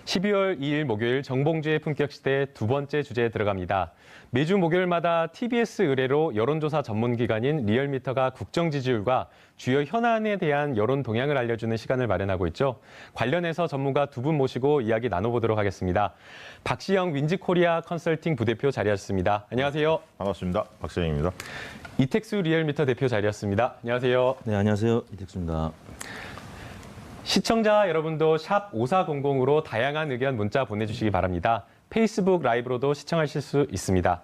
12월 2일 목요일 정봉주의 품격시대 두 번째 주제에 들어갑니다. 매주 목요일마다 TBS 의뢰로 여론조사 전문기관인 리얼미터가 국정 지지율과 주요 현안에 대한 여론 동향을 알려주는 시간을 마련하고 있죠. 관련해서 전문가 두 분 모시고 이야기 나눠보도록 하겠습니다. 박시영 윈지코리아 컨설팅 부대표 자리하셨습니다. 안녕하세요. 반갑습니다. 박시영입니다. 이택수 리얼미터 대표 자리하셨습니다. 안녕하세요. 네, 안녕하세요. 이택수입니다. 시청자 여러분도 샵 5400으로 다양한 의견 문자 보내주시기 바랍니다. 페이스북 라이브로도 시청하실 수 있습니다.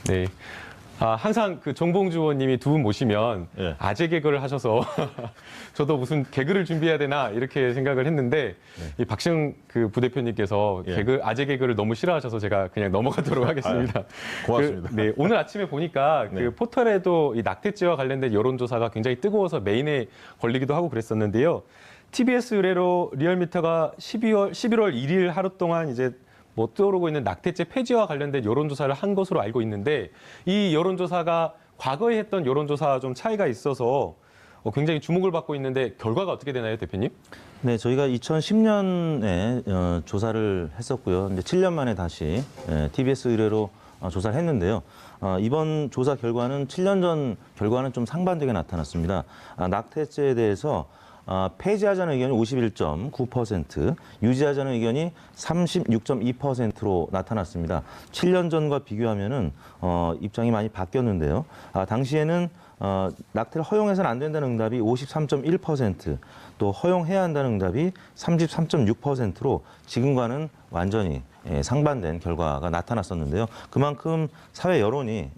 네. 항상 그 정봉주 의원님이 두 분 모시면 아재 개그를 하셔서 저도 무슨 개그를 준비해야 되나 이렇게 생각을 했는데 이 박시영 그 부대표님께서 아재 개그를 너무 싫어하셔서 제가 그냥 넘어가도록 하겠습니다. 고맙습니다. 네, 오늘 아침에 보니까 그 포털에도 이 낙태죄와 관련된 여론조사가 굉장히 뜨거워서 메인에 걸리기도 하고 그랬었는데요. TBS 의뢰로 리얼미터가 11월 1일 하루 동안 이제 떠오르고 있는 낙태죄 폐지와 관련된 여론조사를 한 것으로 알고 있는데 이 여론조사가 과거에 했던 여론조사와 좀 차이가 있어서 굉장히 주목을 받고 있는데 결과가 어떻게 되나요, 대표님? 네, 저희가 2010년에 조사를 했었고요. 이제 7년 만에 다시 TBS 의뢰로 조사를 했는데요. 이번 조사 결과는 7년 전 결과는 좀 상반되게 나타났습니다. 낙태죄에 대해서 폐지하자는 의견이 51.9%, 유지하자는 의견이 36.2%로 나타났습니다. 7년 전과 비교하면은 입장이 많이 바뀌었는데요. 당시에는 낙태를 허용해서는 안 된다는 응답이 53.1%, 또 허용해야 한다는 응답이 33.6%로 지금과는 완전히 상반된 결과가 나타났었는데요. 그만큼 사회 여론이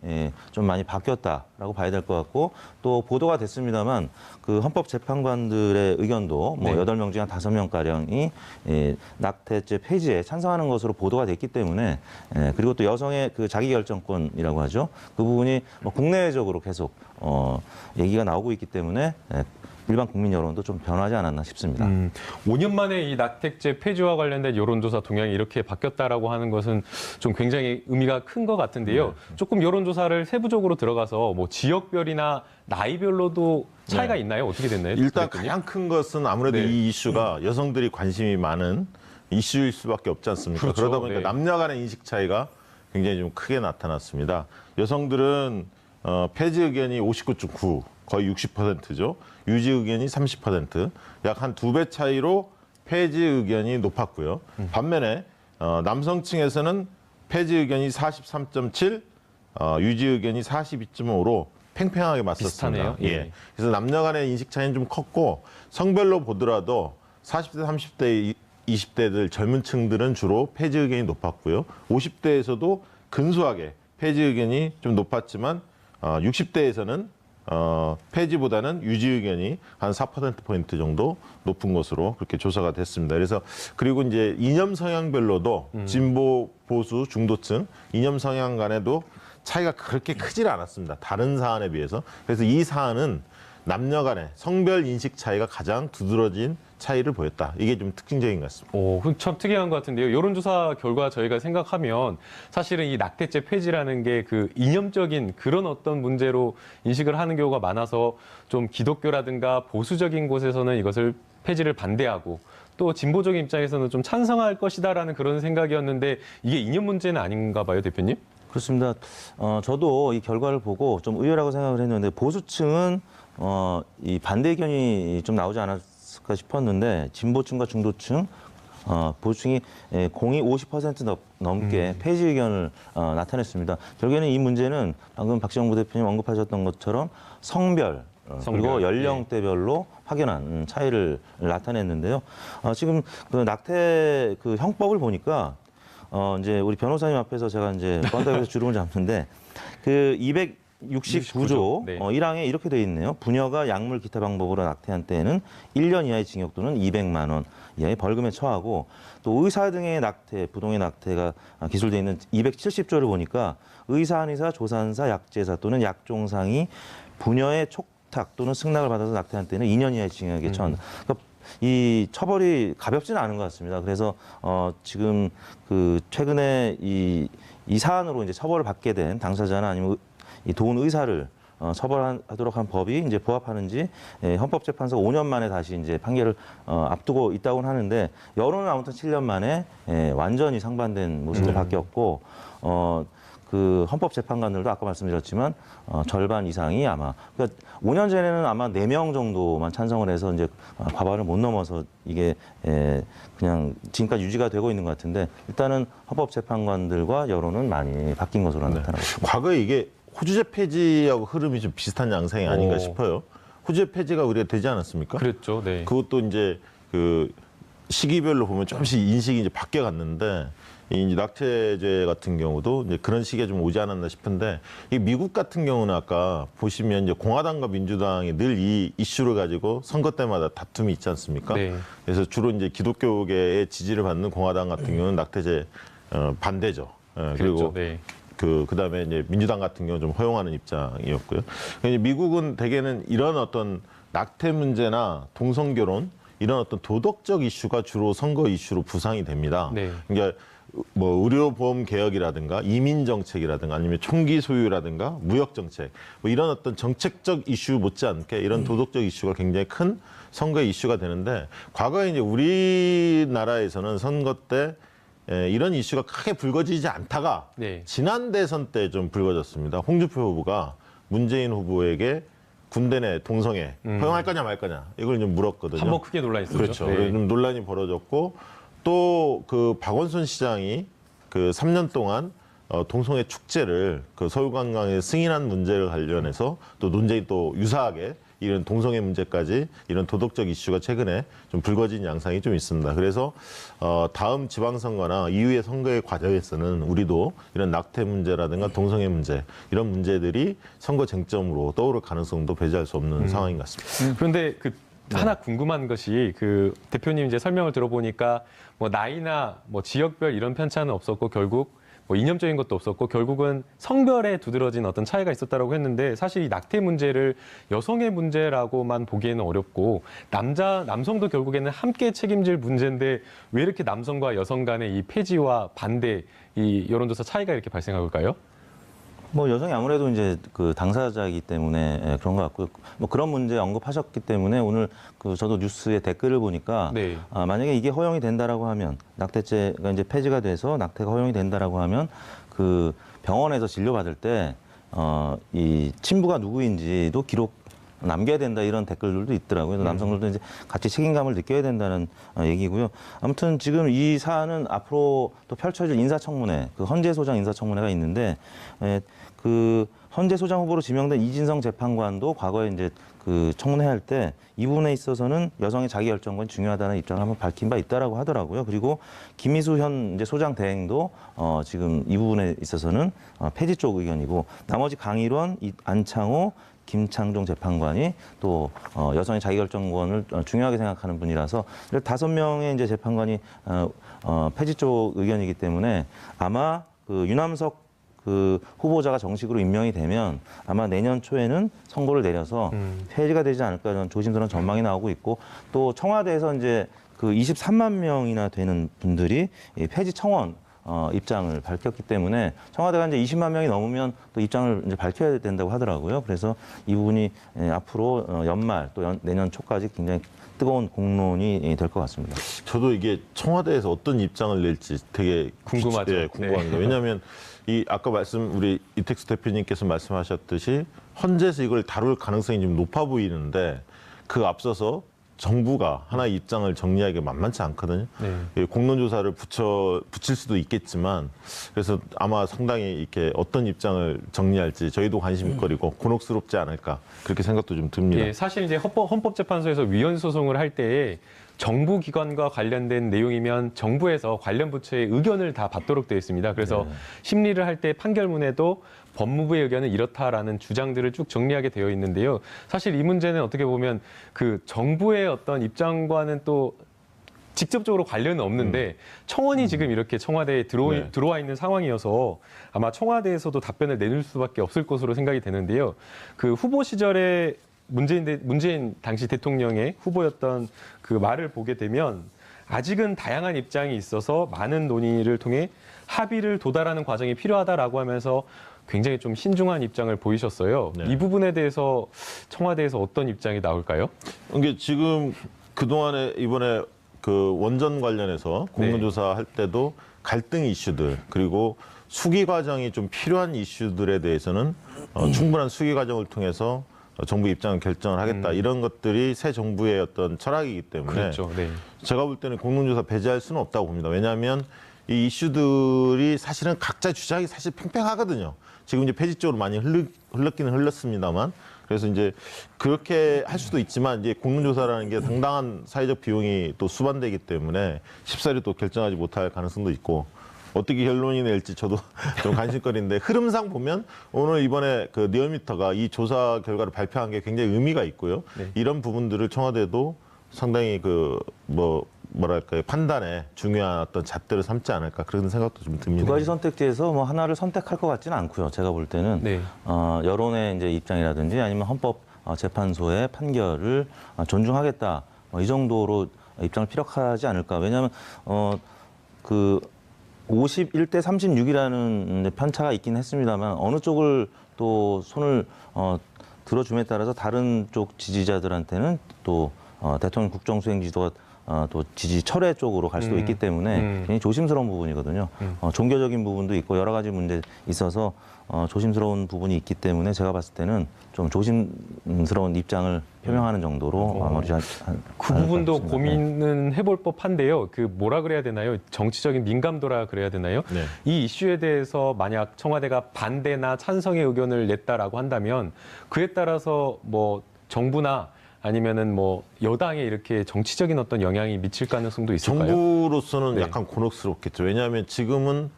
좀 많이 바뀌었다라고 봐야 될 것 같고, 또 보도가 됐습니다만 그 헌법재판관들의 의견도 뭐 8명 중에 한 5명가량이 낙태죄 폐지에 찬성하는 것으로 보도가 됐기 때문에, 그리고 또 여성의 그 자기결정권이라고 하죠. 그 부분이 뭐 국내적으로 계속 얘기가 나오고 있기 때문에 일반 국민 여론도 좀 변하지 않았나 싶습니다. 5년 만에 이 낙태죄 폐지와 관련된 여론조사 동향이 이렇게 바뀌었다라고 하는 것은 좀 굉장히 의미가 큰 것 같은데요. 조금 여론조사를 세부적으로 들어가서 뭐 지역별이나 나이별로도 차이가 있나요? 어떻게 됐나요? 일단 대표님? 가장 큰 것은 아무래도 이 이슈가 여성들이 관심이 많은 이슈일 수밖에 없지 않습니까? 그렇죠. 그러다 보니까 남녀 간의 인식 차이가 굉장히 좀 크게 나타났습니다. 여성들은 폐지 의견이 59.9, 거의 60%죠. 유지 의견이 30%, 약 한 2배 차이로 폐지 의견이 높았고요. 반면에 남성층에서는 폐지 의견이 43.7, 유지 의견이 42.5로 팽팽하게 맞섰습니다. 비슷하네요. 예. 그래서 남녀 간의 인식 차이는 좀 컸고, 성별로 보더라도 40대, 30대, 20대들 젊은 층들은 주로 폐지 의견이 높았고요. 50대에서도 근소하게 폐지 의견이 좀 높았지만 60대에서는 폐지보다는 유지 의견이 한 4%포인트 정도 높은 것으로 그렇게 조사가 됐습니다. 그래서 그리고 이제 이념 성향별로도 진보, 보수, 중도층 이념 성향 간에도 차이가 그렇게 크질 않았습니다. 다른 사안에 비해서. 그래서 이 사안은 남녀 간의 성별 인식 차이가 가장 두드러진 차이를 보였다. 이게 좀 특징적인 것 같습니다. 참 특이한 것 같은데요. 여론조사 결과 저희가 생각하면 사실은 이 낙태죄 폐지라는 게 그 이념적인 그런 어떤 문제로 인식을 하는 경우가 많아서 좀 기독교라든가 보수적인 곳에서는 이것을 폐지를 반대하고 또 진보적인 입장에서는 좀 찬성할 것이다라는 그런 생각이었는데 이게 이념 문제는 아닌가 봐요, 대표님? 그렇습니다. 저도 이 결과를 보고 좀 의외라고 생각을 했는데, 보수층은 이 반대 의견이 좀 나오지 않았을까 싶었는데, 진보층과 중도층, 보수층이 공이 50% 넘게 폐지 의견을 나타냈습니다. 결국에는 이 문제는 방금 박시영 부대표님 언급하셨던 것처럼 성별, 그리고 연령대별로 확연한 차이를 나타냈는데요. 지금 그 낙태 그 형법을 보니까 이제 우리 변호사님 앞에서 제가 이제 번다에서 주름을 잡는데, 그 269조 1항에 이렇게 돼 있네요. 부녀가 약물 기타 방법으로 낙태한 때에는 1년 이하의 징역 또는 200만 원 이하의 벌금에 처하고, 또 의사 등의 낙태, 부동의 낙태가 기술돼 있는 270조를 보니까 의사, 한의사, 조산사, 약제사 또는 약종상이 부녀의 촉탁 또는 승낙을 받아서 낙태한 때는 2년 이하의 징역에 처한다. 그러니까 이 처벌이 가볍지는 않은 것 같습니다. 그래서 지금 그 최근에 이 사안으로 이제 처벌을 받게 된 당사자나 아니면 이 도운 의사를 처벌하도록 한 법이 이제 부합하는지 헌법재판소가 5년 만에 다시 이제 판결을 앞두고 있다고는 하는데 여론은 아무튼 7년 만에 완전히 상반된 모습으로 바뀌었고 그 헌법재판관들도 아까 말씀드렸지만 절반 이상이 아마 그러니까 5년 전에는 아마 4명 정도만 찬성을 해서 이제 과반을 못 넘어서 이게 그냥 지금까지 유지가 되고 있는 것 같은데 일단은 헌법재판관들과 여론은 많이 바뀐 것으로 나타나고 있습니다. 과거에 이게 호주제 폐지하고 흐름이 좀 비슷한 양상이 아닌가 싶어요. 호주제 폐지가 우리가 되지 않았습니까? 그랬죠. 네. 그것도 이제 그 시기별로 보면 조금씩 인식이 이제 바뀌어 갔는데 이 낙태죄 같은 경우도 이제 그런 시기에 좀 오지 않았나 싶은데 이 미국 같은 경우는 아까 보시면 이제 공화당과 민주당이 늘 이 이슈를 가지고 선거 때마다 다툼이 있지 않습니까? 네. 그래서 주로 이제 기독교계의 지지를 받는 공화당 같은 경우는 낙태죄 반대죠. 그리고 그랬죠. 네. 그다음에 이제 민주당 같은 경우는 좀 허용하는 입장이었고요. 이제 미국은 대개는 이런 어떤 낙태 문제나 동성 결혼 이런 어떤 도덕적 이슈가 주로 선거 이슈로 부상이 됩니다. 네. 그러니까 뭐 의료보험 개혁이라든가 이민 정책이라든가 아니면 총기 소유라든가 무역 정책 뭐 이런 어떤 정책적 이슈 못지않게 이런 도덕적 이슈가 굉장히 큰 선거의 이슈가 되는데 과거에 이제 우리나라에서는 선거 때 이런 이슈가 크게 불거지지 않다가 네. 지난 대선 때 좀 불거졌습니다. 홍준표 후보가 문재인 후보에게 군대 내 동성애 허용할 거냐 말 거냐 이걸 좀 물었거든요. 한번 크게 논란이 있었죠. 그렇죠. 네. 좀 논란이 벌어졌고 또 그 박원순 시장이 그 3년 동안 동성애 축제를 그 서울관광에 승인한 문제를 관련해서 또 논쟁이 또 유사하게 이런 동성애 문제까지 이런 도덕적 이슈가 최근에 좀 불거진 양상이 좀 있습니다. 그래서 다음 지방선거나 이후의 선거의 과정에서는 우리도 이런 낙태 문제라든가 동성애 문제 이런 문제들이 선거 쟁점으로 떠오를 가능성도 배제할 수 없는 상황인 것 같습니다. 그런데 하나 궁금한 것이 그 대표님 이제 설명을 들어보니까 뭐 나이나 뭐 지역별 이런 편차는 없었고 결국 뭐 이념적인 것도 없었고 결국은 성별에 두드러진 어떤 차이가 있었다라고 했는데 사실 이 낙태 문제를 여성의 문제라고만 보기에는 어렵고 남성도 결국에는 함께 책임질 문제인데 왜 이렇게 남성과 여성 간의 이 폐지와 반대 이 여론조사 차이가 이렇게 발생할까요? 뭐 여성이 아무래도 이제 그 당사자이기 때문에 그런 것 같고요. 뭐 그런 문제 언급하셨기 때문에 오늘 그 저도 뉴스에 댓글을 보니까 네. 만약에 이게 허용이 된다라고 하면 낙태죄가 이제 폐지가 돼서 낙태가 허용이 된다라고 하면 그 병원에서 진료받을 때 이 친부가 누구인지도 기록 남겨야 된다 이런 댓글들도 있더라고요. 그래서 남성들도 이제 같이 책임감을 느껴야 된다는 얘기고요. 아무튼 지금 이 사안은 앞으로 또 펼쳐질 인사청문회, 그 헌재 소장 인사청문회가 있는데 그 헌재 소장 후보로 지명된 이진성 재판관도 과거에 이제 그 청문회할 때 이 부분에 있어서는 여성의 자기결정권이 중요하다는 입장을 한번 밝힌 바 있다라고 하더라고요. 그리고 김희수 현 이제 소장 대행도 지금 이 부분에 있어서는 폐지 쪽 의견이고 나머지 강일원, 안창호, 김창종 재판관이 또 여성의 자기결정권을 중요하게 생각하는 분이라서 5명의 이제 재판관이 폐지 쪽 의견이기 때문에 아마 그 유남석 그 후보자가 정식으로 임명이 되면 아마 내년 초에는 선고를 내려서 폐지가 되지 않을까 이런 조심스러운 전망이 나오고 있고 또 청와대에서 이제 그 23만 명이나 되는 분들이 이 폐지 청원 입장을 밝혔기 때문에 청와대가 이제 20만 명이 넘으면 또 입장을 이제 밝혀야 된다고 하더라고요. 그래서 이 부분이 앞으로 연말 또 내년 초까지 굉장히 뜨거운 공론이 될 것 같습니다. 저도 이게 청와대에서 어떤 입장을 낼지 되게 궁금하죠. 예, 궁금합니다. 네. 왜냐하면 이 아까 우리 이택수 대표님께서 말씀하셨듯이 헌재에서 이걸 다룰 가능성이 좀 높아 보이는데 그 앞서서 정부가 하나의 입장을 정리하기가 만만치 않거든요. 네. 공론조사를 붙일 수도 있겠지만 그래서 아마 상당히 이렇게 어떤 입장을 정리할지 저희도 관심거리고 곤혹스럽지 않을까 그렇게 생각도 좀 듭니다. 예, 사실 이제 헌법재판소에서 위헌 소송을 할 때에 정부 기관과 관련된 내용이면 정부에서 관련 부처의 의견을 다 받도록 되어 있습니다. 그래서 심리를 할 때 판결문에도 법무부의 의견은 이렇다라는 주장들을 쭉 정리하게 되어 있는데요. 사실 이 문제는 어떻게 보면 그 정부의 어떤 입장과는 또 직접적으로 관련은 없는데 청원이 지금 이렇게 청와대에 들어와 있는 상황이어서 아마 청와대에서도 답변을 내놓을 수밖에 없을 것으로 생각이 되는데요. 그 후보 시절에 문재인 당시 대통령의 후보였던 그 말을 보게 되면 아직은 다양한 입장이 있어서 많은 논의를 통해 합의를 도달하는 과정이 필요하다라고 하면서 굉장히 좀 신중한 입장을 보이셨어요. 네. 이 부분에 대해서 청와대에서 어떤 입장이 나올까요? 이게 지금 그동안에 이번에 그 원전 관련해서 공론조사 할 때도 갈등 이슈들 그리고 수기 과정이 좀 필요한 이슈들에 대해서는 충분한 수기 과정을 통해서 정부 입장을 결정을 하겠다 이런 것들이 새 정부의 어떤 철학이기 때문에 그렇죠. 네. 제가 볼 때는 공론조사 배제할 수는 없다고 봅니다. 왜냐하면 이 이슈들이 사실은 각자 주장이 사실 팽팽하거든요. 지금 이제 폐지 쪽으로 많이 흘렀기는 흘렀습니다만 그래서 이제 그렇게 할 수도 있지만 이제 공론조사라는 게 당당한 사회적 비용이 또 수반되기 때문에 쉽사리 또 결정하지 못할 가능성도 있고 어떻게 결론이 낼지 저도 좀 관심거리인데 흐름상 보면 오늘 이번에 그 리얼미터가 이 조사 결과를 발표한 게 굉장히 의미가 있고요. 네. 이런 부분들을 청와대도 상당히 그 뭐랄까요 판단에 중요한 어떤 잣대를 삼지 않을까 그런 생각도 좀 듭니다. 두 가지 선택지에서 뭐 하나를 선택할 것 같지는 않고요. 제가 볼 때는 네. 여론의 이제 입장이라든지 아니면 헌법 재판소의 판결을 존중하겠다 이 정도로 입장을 피력하지 않을까. 왜냐하면 그 51대 36이라는 편차가 있긴 했습니다만 어느 쪽을 또 손을 들어줌에 따라서 다른 쪽 지지자들한테는 또 대통령 국정수행 지도가 또 지지 철회 쪽으로 갈 수도 있기 때문에 굉장히 조심스러운 부분이거든요. 종교적인 부분도 있고 여러 가지 문제 있어서 조심스러운 부분이 있기 때문에 제가 봤을 때는 좀 조심스러운 입장을 표명하는 정도로 마무리하지 그 부분도 고민은 해볼 법한데요. 그 뭐라 그래야 되나요? 정치적인 민감도라 그래야 되나요? 네. 이 이슈에 대해서 만약 청와대가 반대나 찬성의 의견을 냈다라고 한다면 그에 따라서 뭐 정부나 아니면은 뭐 여당에 이렇게 정치적인 어떤 영향이 미칠 가능성도 있을까요? 정부로서는 네. 약간 곤혹스럽겠죠. 왜냐하면 지금은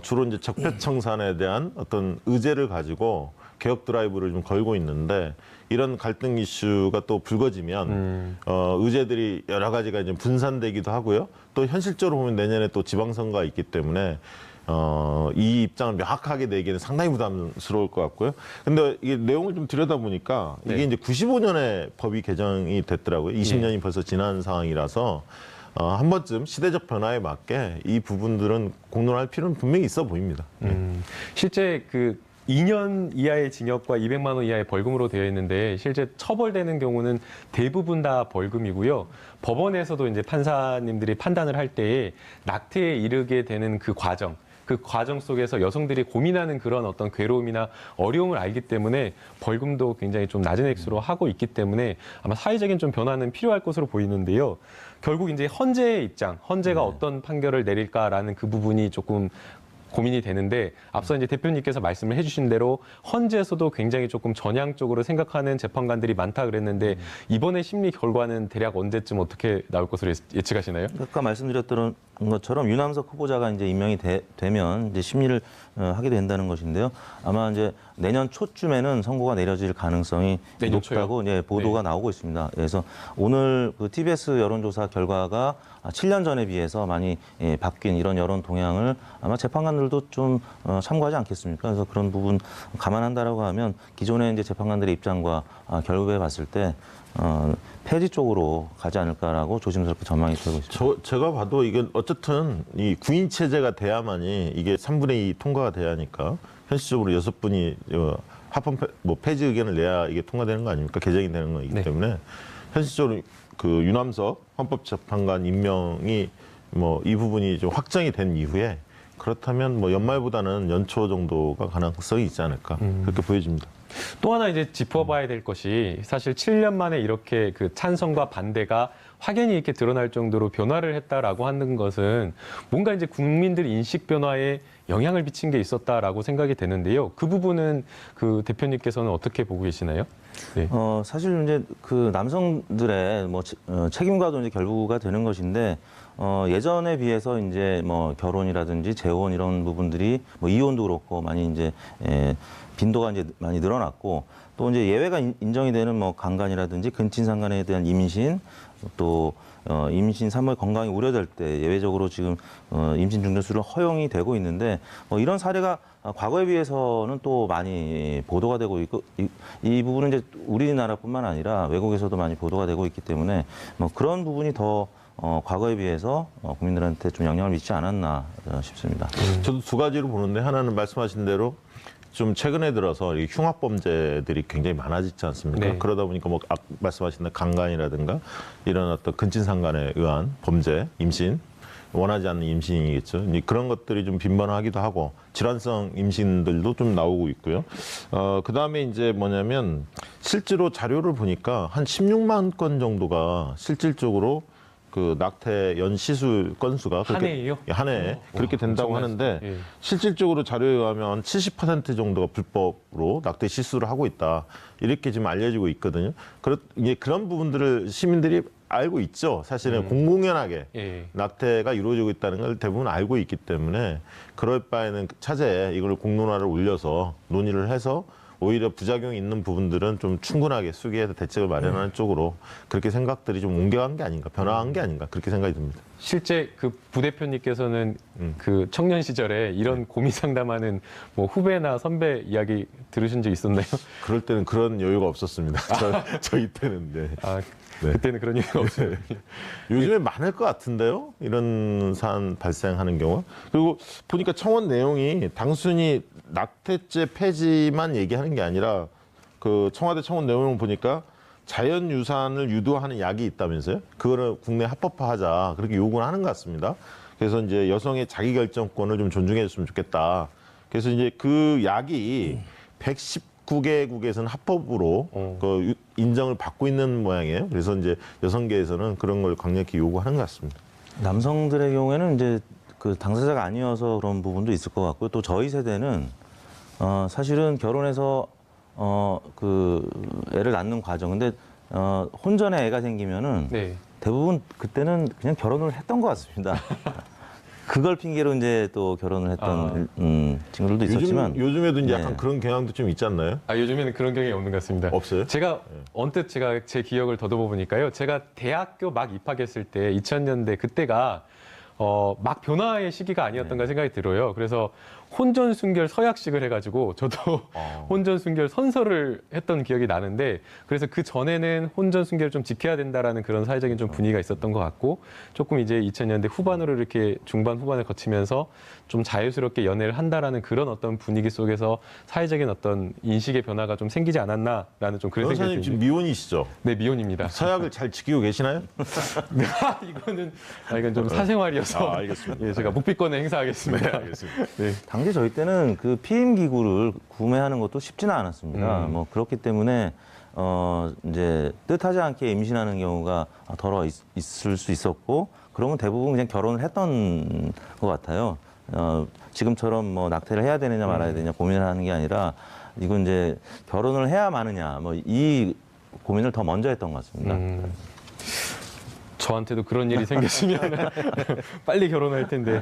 주로 이제 적폐청산에 대한 어떤 의제를 가지고 개혁 드라이브를 좀 걸고 있는데 이런 갈등 이슈가 또 불거지면 의제들이 여러 가지가 이제 분산되기도 하고요. 또 현실적으로 보면 내년에 또 지방선거가 있기 때문에 이 입장을 명확하게 내기는 상당히 부담스러울 것 같고요. 근데 이게 내용을 좀 들여다보니까 이게 네. 이제 95년에 법이 개정이 됐더라고요. 20년이 벌써 지난 상황이라서 한 번쯤 시대적 변화에 맞게 이 부분들은 공론할 필요는 분명히 있어 보입니다. 실제 그 2년 이하의 징역과 200만 원 이하의 벌금으로 되어 있는데 실제 처벌되는 경우는 대부분 다 벌금이고요. 법원에서도 이제 판사님들이 판단을 할 때에 낙태에 이르게 되는 그 과정 속에서 여성들이 고민하는 그런 어떤 괴로움이나 어려움을 알기 때문에 벌금도 굉장히 좀 낮은 액수로 하고 있기 때문에 아마 사회적인 좀 변화는 필요할 것으로 보이는데요. 결국 이제 헌재의 입장, 헌재가 어떤 판결을 내릴까라는 그 부분이 조금 고민이 되는데 앞서 이제 대표님께서 말씀을 해주신 대로 헌재에서도 굉장히 조금 전향적으로 생각하는 재판관들이 많다 그랬는데 이번에 심리 결과는 대략 언제쯤 어떻게 나올 것으로 예측하시나요? 아까 말씀드렸던 것처럼 유남석 후보자가 이제 임명이 되면 이제 심리를 하게 된다는 것인데요. 아마 이제 내년 초쯤에는 선고가 내려질 가능성이 내년 높다고 초요? 보도가 나오고 있습니다. 그래서 오늘 그 TBS 여론조사 결과가 7년 전에 비해서 많이 바뀐 이런 여론 동향을 아마 재판관들도 좀 참고하지 않겠습니까? 그래서 그런 부분 감안한다라고 하면 기존의 이제 재판관들의 입장과 결부해 봤을 때 폐지 쪽으로 가지 않을까라고 조심스럽게 전망이 되고 있습니다. 제가 봐도 이건 어쨌든 이 구인 체제가 돼야만이 이게 3분의 2 통과가 돼야 하니까 현실적으로 6분이 합헌 폐지 의견을 내야 이게 통과되는 거 아닙니까? 개정이 되는 거이기 네. 때문에 현실적으로 그 유남석 헌법재판관 임명이 뭐 이 부분이 좀 확정이 된 이후에 그렇다면 뭐 연말보다는 연초 정도가 가능성이 있지 않을까 그렇게 보여집니다. 또 하나 이제 짚어봐야 될 것이 사실 7년 만에 이렇게 그 찬성과 반대가 확연히 이렇게 드러날 정도로 변화를 했다라고 하는 것은 뭔가 이제 국민들 인식 변화에 영향을 미친 게 있었다라고 생각이 되는데요. 그 부분은 그 대표님께서는 어떻게 보고 계시나요? 네. 사실 이제 그 남성들의 뭐 책임과도 이제 결부가 되는 것인데 예전에 비해서 이제 뭐 결혼이라든지 재혼 이런 부분들이 뭐 이혼도 그렇고 많이 이제 빈도가 이제 많이 늘어났고 또 이제 예외가 인정이 되는 뭐 강간이라든지 근친상간에 대한 임신 또 임신 산모의 건강이 우려될 때 예외적으로 지금 임신 중絶수를 허용이 되고 있는데 이런 사례가 과거에 비해서는 또 많이 보도가 되고 있고 이 부분은 이제 우리나라뿐만 아니라 외국에서도 많이 보도가 되고 있기 때문에 뭐 그런 부분이 더 과거에 비해서 국민들한테 좀 영향을 미치지 않았나 싶습니다. 저도 두 가지로 보는데 하나는 말씀하신 대로 좀 최근에 들어서 이 흉악 범죄들이 굉장히 많아지지 않습니까? 네. 그러다 보니까 뭐 말씀하신 강간이라든가 이런 어떤 근친상간에 의한 범죄, 임신, 원하지 않는 임신이겠죠. 이제 그런 것들이 좀 빈번하기도 하고 질환성 임신들도 좀 나오고 있고요. 그 다음에 이제 뭐냐면 실제로 자료를 보니까 한 16만 건 정도가 실질적으로 그 낙태 연시술 건수가 한 해예요? 한 해에 그렇게 된다고 엄청나죠. 하는데 예. 실질적으로 자료에 의하면 70% 정도가 불법으로 낙태 시술을 하고 있다 이렇게 지금 알려지고 있거든요. 그런 부분들을 시민들이 알고 있죠. 사실은 공공연하게 예. 낙태가 이루어지고 있다는 걸 대부분 알고 있기 때문에 그럴 바에는 차제에 이걸 공론화를 올려서 논의를 해서 오히려 부작용이 있는 부분들은 좀 충분하게 수기해서 대책을 마련하는 쪽으로 그렇게 생각들이 좀 옮겨간 게 아닌가, 변화한 게 아닌가 그렇게 생각이 듭니다. 실제 그 부대표님께서는 그 청년 시절에 이런 고민 상담하는 뭐 후배나 선배 이야기 들으신 적 있었나요? 그럴 때는 그런 여유가 없었습니다. 저희 때는. 네. 아, 네. 그때는 그런 얘기가 없어요. 요즘에 많을 것 같은데요. 이런 사안 발생하는 경우. 그리고 보니까 청원 내용이 단순히 낙태죄 폐지만 얘기하는 게 아니라 그 청와대 청원 내용을 보니까 자연유산을 유도하는 약이 있다면서요. 그거를 국내 합법화하자 그렇게 요구를 하는 것 같습니다. 그래서 이제 여성의 자기결정권을 좀 존중해 줬으면 좋겠다. 그래서 이제 그 약이 119개국에서는 합법으로 그 인정을 받고 있는 모양이에요. 그래서 이제 여성계에서는 그런 걸 강력히 요구하는 것 같습니다. 남성들의 경우에는 이제 그 당사자가 아니어서 그런 부분도 있을 것 같고요. 또 저희 세대는 사실은 결혼해서 그 애를 낳는 과정. 근데 혼전에 애가 생기면은 네. 대부분 그때는 그냥 결혼을 했던 것 같습니다. 그걸 핑계로 이제 또 결혼을 했던 친구들도 있었지만 요즘에도 이제 네. 약간 그런 경향도 좀 있지 않나요? 아, 요즘에는 그런 경향이 없는 것 같습니다. 없어요? 제가 언뜻 제 기억을 더듬어 보니까요. 제가 대학교 막 입학했을 때 2000년대 그때가 막 변화의 시기가 아니었던가 생각이 들어요. 그래서 혼전 순결 서약식을 해가지고 저도 혼전 순결 선서를 했던 기억이 나는데 그래서 그 전에는 혼전 순결을 좀 지켜야 된다라는 그런 사회적인 좀 분위기가 있었던 것 같고 조금 이제 2000년대 후반으로 이렇게 중반 후반을 거치면서 좀 자유스럽게 연애를 한다라는 그런 어떤 분위기 속에서 사회적인 어떤 인식의 변화가 좀 생기지 않았나라는 좀 그런 생각이 변호사님 지금 듭니다. 미혼이시죠? 네, 미혼입니다. 서약을 잘 지키고 계시나요? 이건 좀 사생활이어서 알겠습니다. 예, 제가 묵비권을 행사하겠습니다. 네, 알겠습니다. 네. 당시 저희 때는 그 피임 기구를 구매하는 것도 쉽지는 않았습니다. 뭐 그렇기 때문에 이제 뜻하지 않게 임신하는 경우가 있을 수 있었고 그런 건 대부분 그냥 결혼을 했던 것 같아요. 지금처럼 뭐 낙태를 해야 되느냐 말아야 되느냐 고민을 하는 게 아니라 이건 이제 결혼을 해야 마느냐 뭐 이 고민을 더 먼저 했던 것 같습니다. 저한테도 그런 일이 생겼으면 빨리 결혼할 텐데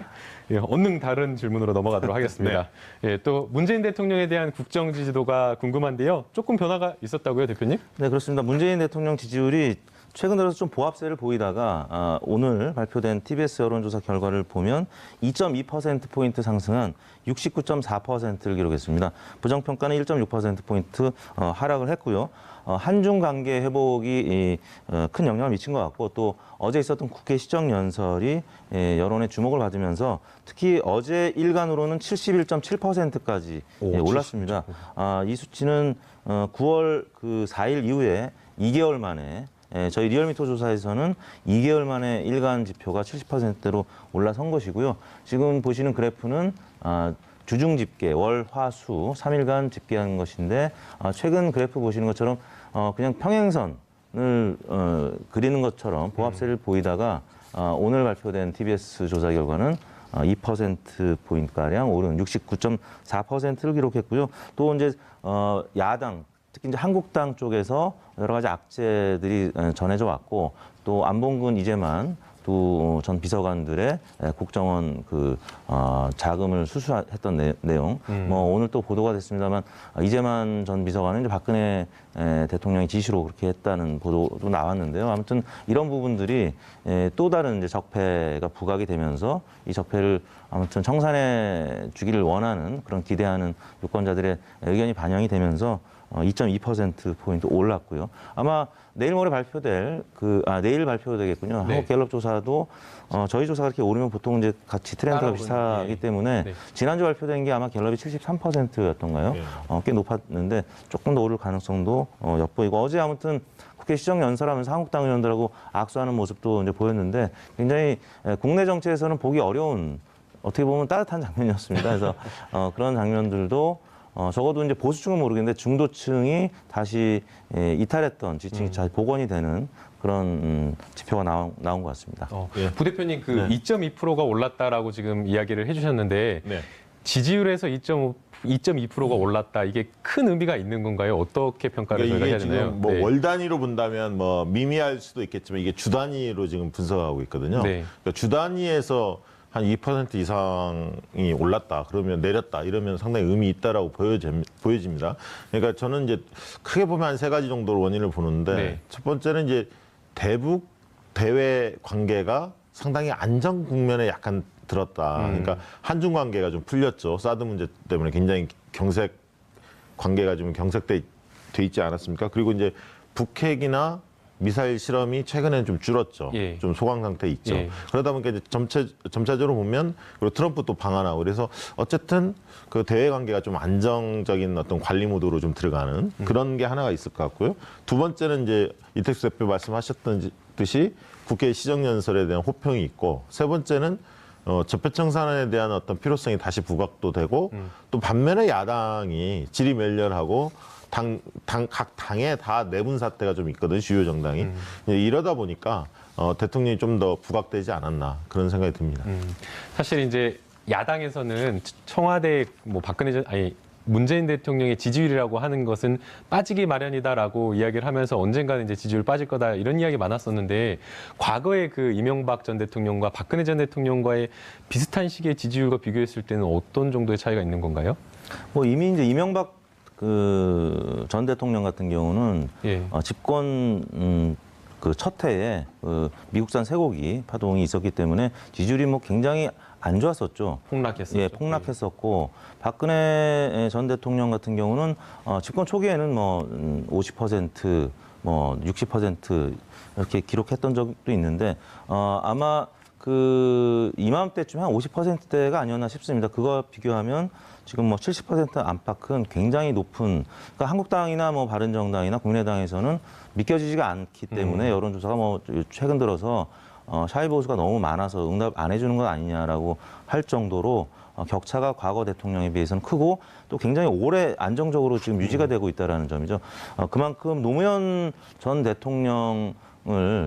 예, 얼른 다른 질문으로 넘어가도록 하겠습니다. 예, 또 문재인 대통령에 대한 국정 지지도가 궁금한데요. 조금 변화가 있었다고요, 대표님? 네, 그렇습니다. 문재인 대통령 지지율이 최근 들어서 좀 보합세를 보이다가 오늘 발표된 TBS 여론조사 결과를 보면 2.2%포인트 상승한 69.4%를 기록했습니다. 부정평가는 1.6%포인트 하락을 했고요. 한중 관계 회복이 큰 영향을 미친 것 같고 또 어제 있었던 국회 시정연설이 여론의 주목을 받으면서 특히 어제 일간으로는 71.7%까지 올랐습니다. 이 수치는 9월 그 4일 이후에 2개월 만에 저희 리얼미터 조사에서는 2개월 만에 일간 지표가 70%대로 올라선 것이고요. 지금 보시는 그래프는 주중 집계, 월, 화, 수 3일간 집계한 것인데 최근 그래프 보시는 것처럼 그냥 평행선을 그리는 것처럼 보합세를 보이다가 오늘 발표된 TBS 조사 결과는 2%포인트가량 오른 69.4%를 기록했고요. 또 이제 야당, 특히 이제 한국당 쪽에서 여러 가지 악재들이 전해져 왔고 또 안봉근 이재만 두 전 비서관들의 국정원 그 자금을 수수했던 내용. 뭐 오늘 또 보도가 됐습니다만 이재만 전 비서관은 이제 박근혜 대통령의 지시로 그렇게 했다는 보도도 나왔는데요. 아무튼 이런 부분들이 또 다른 이제 적폐가 부각이 되면서 이 적폐를 아무튼 청산해 주기를 원하는 그런 기대하는 유권자들의 의견이 반영이 되면서 2.2%포인트 올랐고요. 아마 내일 모레 발표될 내일 발표되겠군요. 네. 한국갤럽 조사도 저희 조사가 이렇게 오르면 보통 이제 같이 트렌드가 따라오는, 비슷하기 네. 때문에 네. 지난주 발표된 게 아마 갤럽이 73%였던가요? 네. 꽤 높았는데 조금 더 오를 가능성도 엿보이고 어제 아무튼 국회 시정 연설하면서 한국당 의원들하고 악수하는 모습도 이제 보였는데 굉장히 국내 정치에서는 보기 어려운 어떻게 보면 따뜻한 장면이었습니다. 그래서 그런 장면들도 적어도 이제 보수층은 모르겠는데 중도층이 다시 이탈했던 지지층이 잘 복원이 되는 그런 지표가 나온 것 같습니다. 예. 부대표님 그 네. 2.2%가 올랐다라고 지금 이야기를 해주셨는데 네. 지지율에서 2.2%가 올랐다. 이게 큰 의미가 있는 건가요? 어떻게 평가를 그러니까 저희가 이게 해야 되나요? 지금 뭐 네. 월 단위로 본다면 뭐 미미할 수도 있겠지만 이게 주 단위로 지금 분석하고 있거든요. 네. 그러니까 주 단위에서 한 2% 이상이 올랐다 그러면 내렸다 이러면 상당히 의미 있다라고 보여집니다. 그러니까 저는 이제 크게 보면 한 세 가지 정도로 원인을 보는데 네. 첫 번째는 이제 대북 대외 관계가 상당히 안정 국면에 약간 들었다. 그러니까 한중 관계가 좀 풀렸죠. 사드 문제 때문에 굉장히 경색 관계가 좀 경색돼 있지 않았습니까? 그리고 이제 북핵이나 미사일 실험이 최근에 좀 줄었죠. 예. 좀 소강 상태에 있죠. 예. 그러다 보니까 이제 점차적으로 보면 그리고 트럼프 또 방한하고 그래서 어쨌든 그 대외 관계가 좀 안정적인 어떤 관리 모드로 좀 들어가는 그런 게 하나가 있을 것 같고요. 두 번째는 이제 이택수 대표 말씀하셨던 듯이 국회 시정연설에 대한 호평이 있고 세 번째는 적폐청산에 대한 어떤 필요성이 다시 부각도 되고 또 반면에 야당이 질의멸렬하고 각 당에 다 내분 사태가 좀 있거든 주요 정당이 이러다 보니까 대통령이 좀 더 부각되지 않았나 그런 생각이 듭니다. 사실 이제 야당에서는 청와대 뭐 문재인 대통령의 지지율이라고 하는 것은 빠지기 마련이다라고 이야기를 하면서 언젠가는 이제 지지율 빠질 거다 이런 이야기 많았었는데 과거에 그 이명박 전 대통령과 박근혜 전 대통령과의 비슷한 시기의 지지율과 비교했을 때는 어떤 정도의 차이가 있는 건가요? 뭐 이미 이제 이명박 전 대통령 같은 경우는 예. 집권 그 첫 해에 미국산 쇠고기 파동이 있었기 때문에 지지율이 뭐 굉장히 안 좋았었죠. 폭락했었죠. 예, 폭락했었고 박근혜 전 대통령 같은 경우는 집권 초기에는 뭐 50%, 뭐 60% 이렇게 기록했던 적도 있는데 아마 그 이맘때쯤 한 50%대가 아니었나 싶습니다. 그거 비교하면 지금 뭐 70% 안팎은 굉장히 높은, 그러니까 한국당이나 뭐 바른정당이나 국민의당에서는 믿겨지지가 않기 때문에 여론조사가 뭐 최근 들어서 샤이 보수가 너무 많아서 응답 안 해주는 건 아니냐라고 할 정도로 격차가 과거 대통령에 비해서는 크고 또 굉장히 오래 안정적으로 지금 유지가 되고 있다는 점이죠. 그만큼 노무현 전 대통령을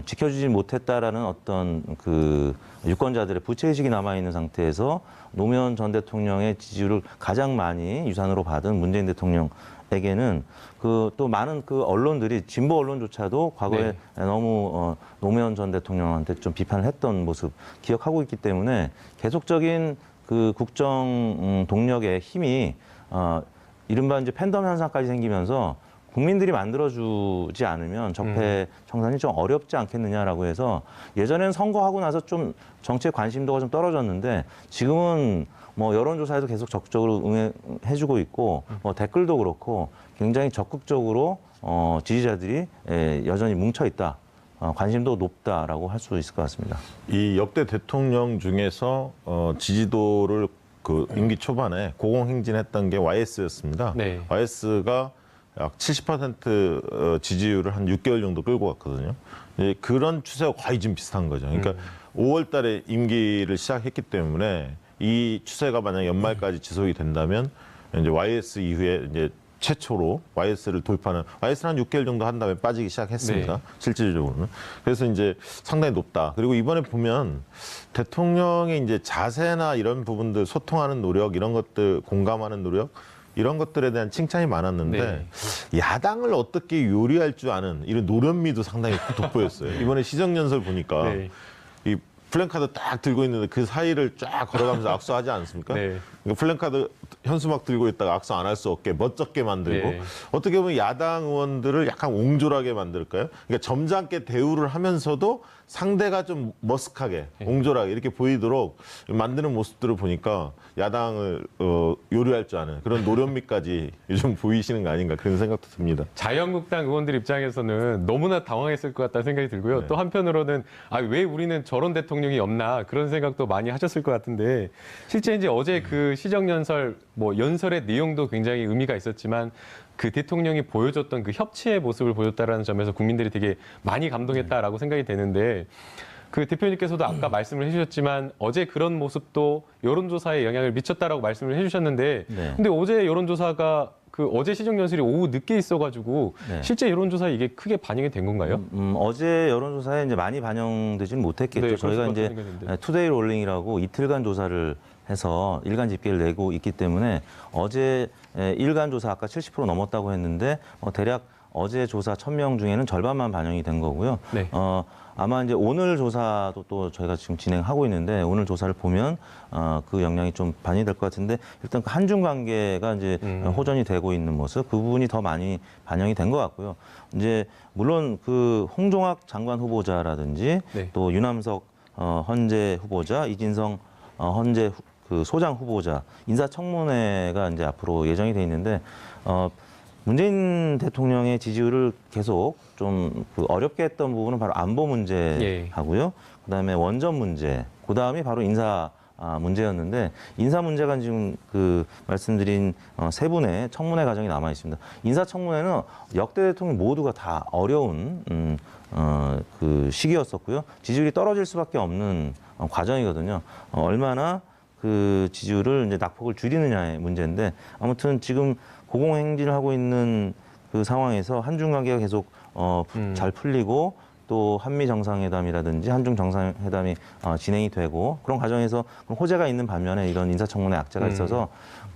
지켜주지 못했다라는 어떤 그 유권자들의 부채의식이 남아있는 상태에서 노무현 전 대통령의 지지율을 가장 많이 유산으로 받은 문재인 대통령에게는 그 또 많은 그 언론들이 진보 언론조차도 과거에 너무 노무현 전 대통령한테 좀 비판을 했던 모습 기억하고 있기 때문에 계속적인 그 국정 동력의 힘이 이른바 이제 팬덤 현상까지 생기면서 국민들이 만들어주지 않으면 적폐 청산이 좀 어렵지 않겠느냐라고 해서 예전에는 선거하고 나서 좀 정치에 관심도가 좀 떨어졌는데 지금은 뭐 여론조사에도 계속 적극적으로 응해주고 있고 뭐 댓글도 그렇고 굉장히 적극적으로 지지자들이 여전히 뭉쳐 있다. 관심도 높다라고 할 수 있을 것 같습니다. 이 역대 대통령 중에서 지지도를 그 임기 초반에 고공행진했던 게 YS였습니다. 네. YS가 약 70% 지지율을 한 6개월 정도 끌고 갔거든요. 그런 추세와 거의 지금 비슷한 거죠. 그러니까 5월 달에 임기를 시작했기 때문에 이 추세가 만약 연말까지 지속이 된다면 이제 YS 이후에 이제 최초로 YS를 돌파하는, YS는 한 6개월 정도 한 다음에 빠지기 시작했습니다. 네. 실질적으로는. 그래서 이제 상당히 높다. 그리고 이번에 보면 대통령의 이제 자세나 이런 부분들, 소통하는 노력, 이런 것들, 공감하는 노력, 이런 것들에 대한 칭찬이 많았는데 야당을 어떻게 요리할 줄 아는 이런 노련미도 상당히 돋보였어요. 이번에 시정연설 보니까 네. 이 플랜카드 딱 들고 있는데 그 사이를 쫙 걸어가면서 악수하지 않습니까? 네. 그러니까 플랜카드 현수막 들고 있다가 악수 안 할 수 없게 멋쩍게 만들고 예. 어떻게 보면 야당 의원들을 약간 옹졸하게 만들까요? 그러니까 점잖게 대우를 하면서도 상대가 좀 머쓱하게 옹졸하게 이렇게 보이도록 만드는 모습들을 보니까 야당을 요리할 줄 아는 그런 노련미까지 요즘 보이시는 거 아닌가 그런 생각도 듭니다. 자유한국당 의원들 입장에서는 너무나 당황했을 것 같다는 생각이 들고요. 네. 또 한편으로는 왜 우리는 저런 대통령이 없나 그런 생각도 많이 하셨을 것 같은데 실제 이제 어제 그 시정연설 뭐 연설의 내용도 굉장히 의미가 있었지만 그 대통령이 보여줬던 그 협치의 모습을 보였다라는 점에서 국민들이 되게 많이 감동했다라고 생각이 되는데 그 대표님께서도 아까 말씀을 해주셨지만 어제 그런 모습도 여론조사에 영향을 미쳤다라고 말씀을 해주셨는데 네. 근데 어제 여론조사가 그 어제 시정연설이 오후 늦게 있어가지고 네. 실제 여론조사에 이게 크게 반영이 된 건가요? 어제 여론조사에 이제 많이 반영되지는 못했겠죠. 네, 저희가 그럴 이제 것 같은 생각이 투데이 롤링이라고 이틀간 조사를 해서 일간 집계를 내고 있기 때문에 어제 일간 조사 아까 70% 넘었다고 했는데 대략 어제 조사 1,000명 중에는 절반만 반영이 된 거고요. 네. 아마 이제 오늘 조사도 또 저희가 지금 진행하고 있는데 오늘 조사를 보면 그 영향이 좀 반영이 될 것 같은데 일단 그 한중 관계가 이제 호전이 되고 있는 모습 그 부분이 더 많이 반영이 된 것 같고요. 이제 물론 그 홍종학 장관 후보자라든지 네. 또 유남석 헌재 후보자, 이진성 헌재 그 소장 후보자 인사청문회가 이제 앞으로 예정이 돼 있는데 문재인 대통령의 지지율을 계속 좀 그 어렵게 했던 부분은 바로 안보 문제하고요. 그다음에 원전 문제, 그다음이 바로 인사 문제였는데 인사 문제가 지금 그 말씀드린 세 분의 청문회 과정이 남아 있습니다. 인사 청문회는 역대 대통령 모두가 다 어려운 그 시기였었고요. 지지율이 떨어질 수밖에 없는 과정이거든요. 얼마나 그 지지율을 이제 낙폭을 줄이느냐의 문제인데 아무튼 지금 고공행진을 하고 있는 그 상황에서 한중 관계가 계속 잘 풀리고 또 한미 정상회담이라든지 한중 정상회담이 진행이 되고 그런 과정에서 호재가 있는 반면에 이런 인사청문회 악재가 있어서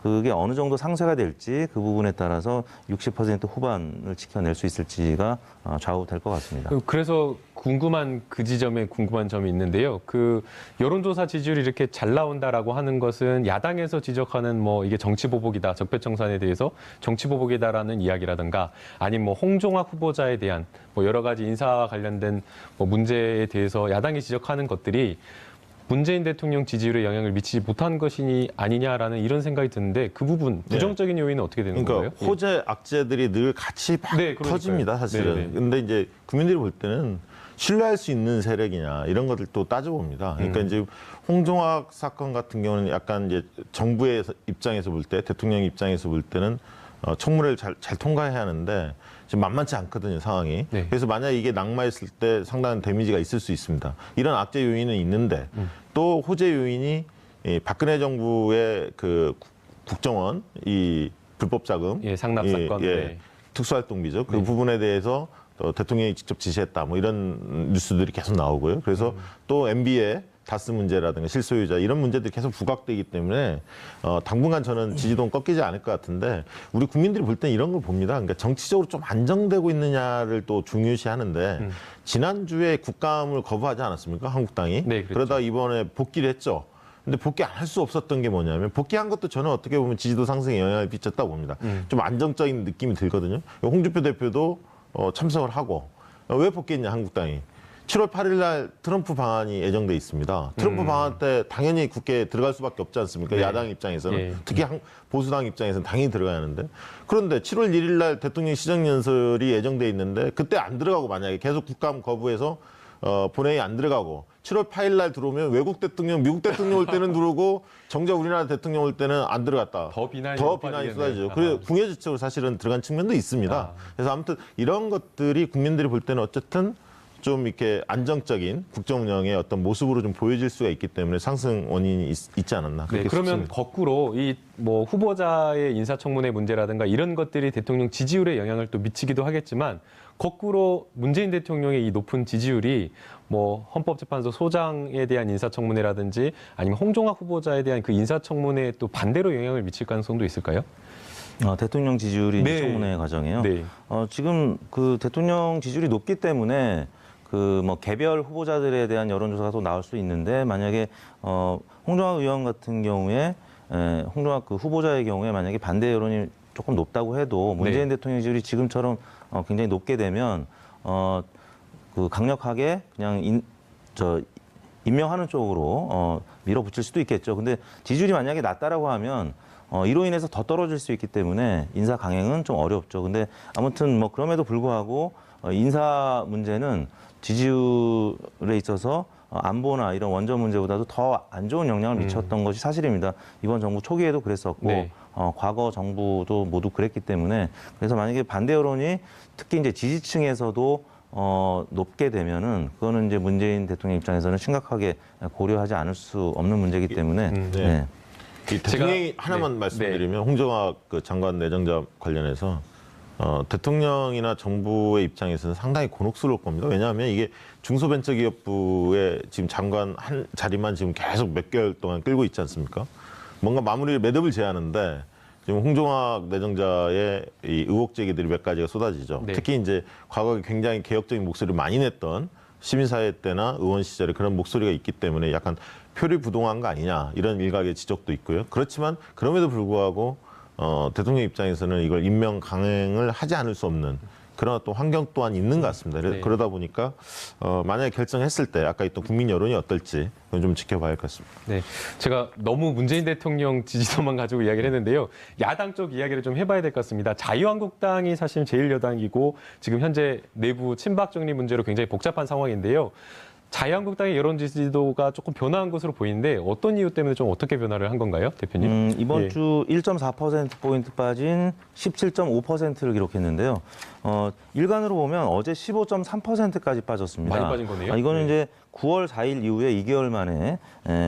그게 어느 정도 상쇄가 될지 그 부분에 따라서 60% 후반을 지켜낼 수 있을지가 좌우될 것 같습니다. 그래서 궁금한 그 지점에 궁금한 점이 있는데요. 그 여론조사 지지율이 이렇게 잘 나온다라고 하는 것은 야당에서 지적하는 뭐 이게 정치보복이다, 적폐청산에 대해서 정치보복이다라는 이야기라든가 아니면 뭐 홍종학 후보자에 대한 뭐 여러 가지 인사와 관련된 뭐 문제에 대해서 야당이 지적하는 것들이 문재인 대통령 지지율에 영향을 미치지 못한 것이 아니냐라는 이런 생각이 드는데 그 부분 부정적인 요인은 어떻게 되는 그러니까 거예요? 호재 악재들이 늘 같이 막 네, 그러니까요. 터집니다, 사실은. 네, 네. 근데 이제 국민들이 볼 때는 신뢰할 수 있는 세력이냐 이런 것들 또 따져봅니다. 그러니까 이제 홍종학 사건 같은 경우는 약간 이제 정부의 입장에서 볼 때, 대통령 입장에서 볼 때는 청문회를 잘 통과해야 하는데 지금 만만치 않거든요, 상황이. 네. 그래서 만약 이게 낙마했을 때 상당한 데미지가 있을 수 있습니다. 이런 악재 요인은 있는데 또 호재 요인이 박근혜 정부의 그 국정원 이 불법 자금, 상납 사건, 네. 특수활동비죠. 그 부분에 대해서 대통령이 직접 지시했다, 뭐 이런 뉴스들이 계속 나오고요. 그래서 또 MB의 다스 문제라든가 실소유자 이런 문제들이 계속 부각되기 때문에 당분간 저는 지지도는 꺾이지 않을 것 같은데 우리 국민들이 볼 땐 이런 걸 봅니다. 그러니까 정치적으로 좀 안정되고 있느냐를 또 중요시하는데 지난주에 국감을 거부하지 않았습니까? 한국당이. 네, 그렇죠. 그러다 이번에 복귀를 했죠. 근데 복귀 안 할 수 없었던 게 뭐냐면 복귀한 것도 저는 어떻게 보면 지지도 상승에 영향을 끼쳤다고 봅니다. 좀 안정적인 느낌이 들거든요. 홍준표 대표도 참석을 하고 왜 복귀했냐 한국당이. 7월 8일 날 트럼프 방안이 예정돼 있습니다. 트럼프 방안 때 당연히 국회에 들어갈 수밖에 없지 않습니까? 네. 야당 입장에서는. 예. 특히 보수당 입장에서는 당연히 들어가야 하는데. 그런데 7월 1일 날 대통령 시정연설이 예정돼 있는데 그때 안 들어가고 만약에 계속 국감 거부해서 본회의 안 들어가고 7월 8일 날 들어오면 외국 대통령, 미국 대통령 올 때는 들어오고 정작 우리나라 대통령 올 때는 안 들어갔다. 더 비난이 쏟아지죠. 그래서 궁예지책으로 사실은 들어간 측면도 있습니다. 그래서 아무튼 이런 것들이 국민들이 볼 때는 어쨌든 좀 이렇게 안정적인 국정 운영의 어떤 모습으로 좀 보여질 수가 있기 때문에 상승 원인이 있지 않았나. 네, 그러면 싶습니다. 거꾸로 이 뭐 후보자의 인사청문회 문제라든가 이런 것들이 대통령 지지율에 영향을 또 미치기도 하겠지만 거꾸로 문재인 대통령의 이 높은 지지율이 뭐 헌법재판소 소장에 대한 인사청문회라든지 아니면 홍종학 후보자에 대한 그 인사청문회에 또 반대로 영향을 미칠 가능성도 있을까요? 대통령 지지율이 네. 청문회 과정이에요. 네. 지금 그 대통령 지지율이 높기 때문에 그 뭐 개별 후보자들에 대한 여론조사가 또 나올 수 있는데 만약에 홍종학 의원 같은 경우에 홍준표 그 후보자의 경우에 만약에 반대 여론이 조금 높다고 해도 문재인 대통령 지지율이 지금처럼 굉장히 높게 되면 그 강력하게 그냥 임명하는 쪽으로 밀어붙일 수도 있겠죠. 근데 지지율이 만약에 낮다라고 하면 이로 인해서 더 떨어질 수 있기 때문에 인사 강행은 좀 어렵죠. 근데 아무튼 뭐 그럼에도 불구하고 인사 문제는 지지율에 있어서 안보나 이런 원전 문제보다도 더 안 좋은 영향을 미쳤던 것이 사실입니다. 이번 정부 초기에도 그랬었고 네. 과거 정부도 모두 그랬기 때문에 그래서 만약에 반대 여론이 특히 이제 지지층에서도 높게 되면은 그거는 이제 문재인 대통령 입장에서는 심각하게 고려하지 않을 수 없는 문제이기 때문에 네. 이 대통령이 하나만 네. 말씀드리면 홍정학 그 장관 내정자 관련해서 대통령이나 정부의 입장에서는 상당히 곤혹스러울 겁니다. 왜냐하면 이게 중소벤처기업부의 지금 장관 한 자리만 지금 계속 몇 개월 동안 끌고 있지 않습니까? 뭔가 마무리를 매듭을 제하는데 지금 홍종학 내정자의 이 의혹 제기들이 몇 가지가 쏟아지죠. 네. 특히 이제 과거에 굉장히 개혁적인 목소리를 많이 냈던 시민사회 때나 의원 시절에 그런 목소리가 있기 때문에 약간 표리부동한 거 아니냐 이런 일각의 지적도 있고요. 그렇지만 그럼에도 불구하고 대통령 입장에서는 이걸 임명 강행을 하지 않을 수 없는 그런 또 환경 또한 있는 것 같습니다. 네. 그러다 보니까 만약에 결정했을 때 아까 있던 국민 여론이 어떨지 그건 좀 지켜봐야 할 것 같습니다. 네, 제가 너무 문재인 대통령 지지도만 가지고 이야기를 했는데요. 야당 쪽 이야기를 좀 해봐야 될 것 같습니다. 자유한국당이 사실 제1여당이고 지금 현재 내부 친박 정리 문제로 굉장히 복잡한 상황인데요. 자유한국당의 여론 지지도가 조금 변화한 것으로 보이는데 어떤 이유 때문에 좀 어떻게 변화를 한 건가요, 대표님? 이번 예. 주 1.4%포인트 빠진 17.5%를 기록했는데요. 일간으로 보면 어제 15.3%까지 빠졌습니다. 많이 빠진 거네요. 이거는 네. 이제 9월 4일 이후에 2개월 만에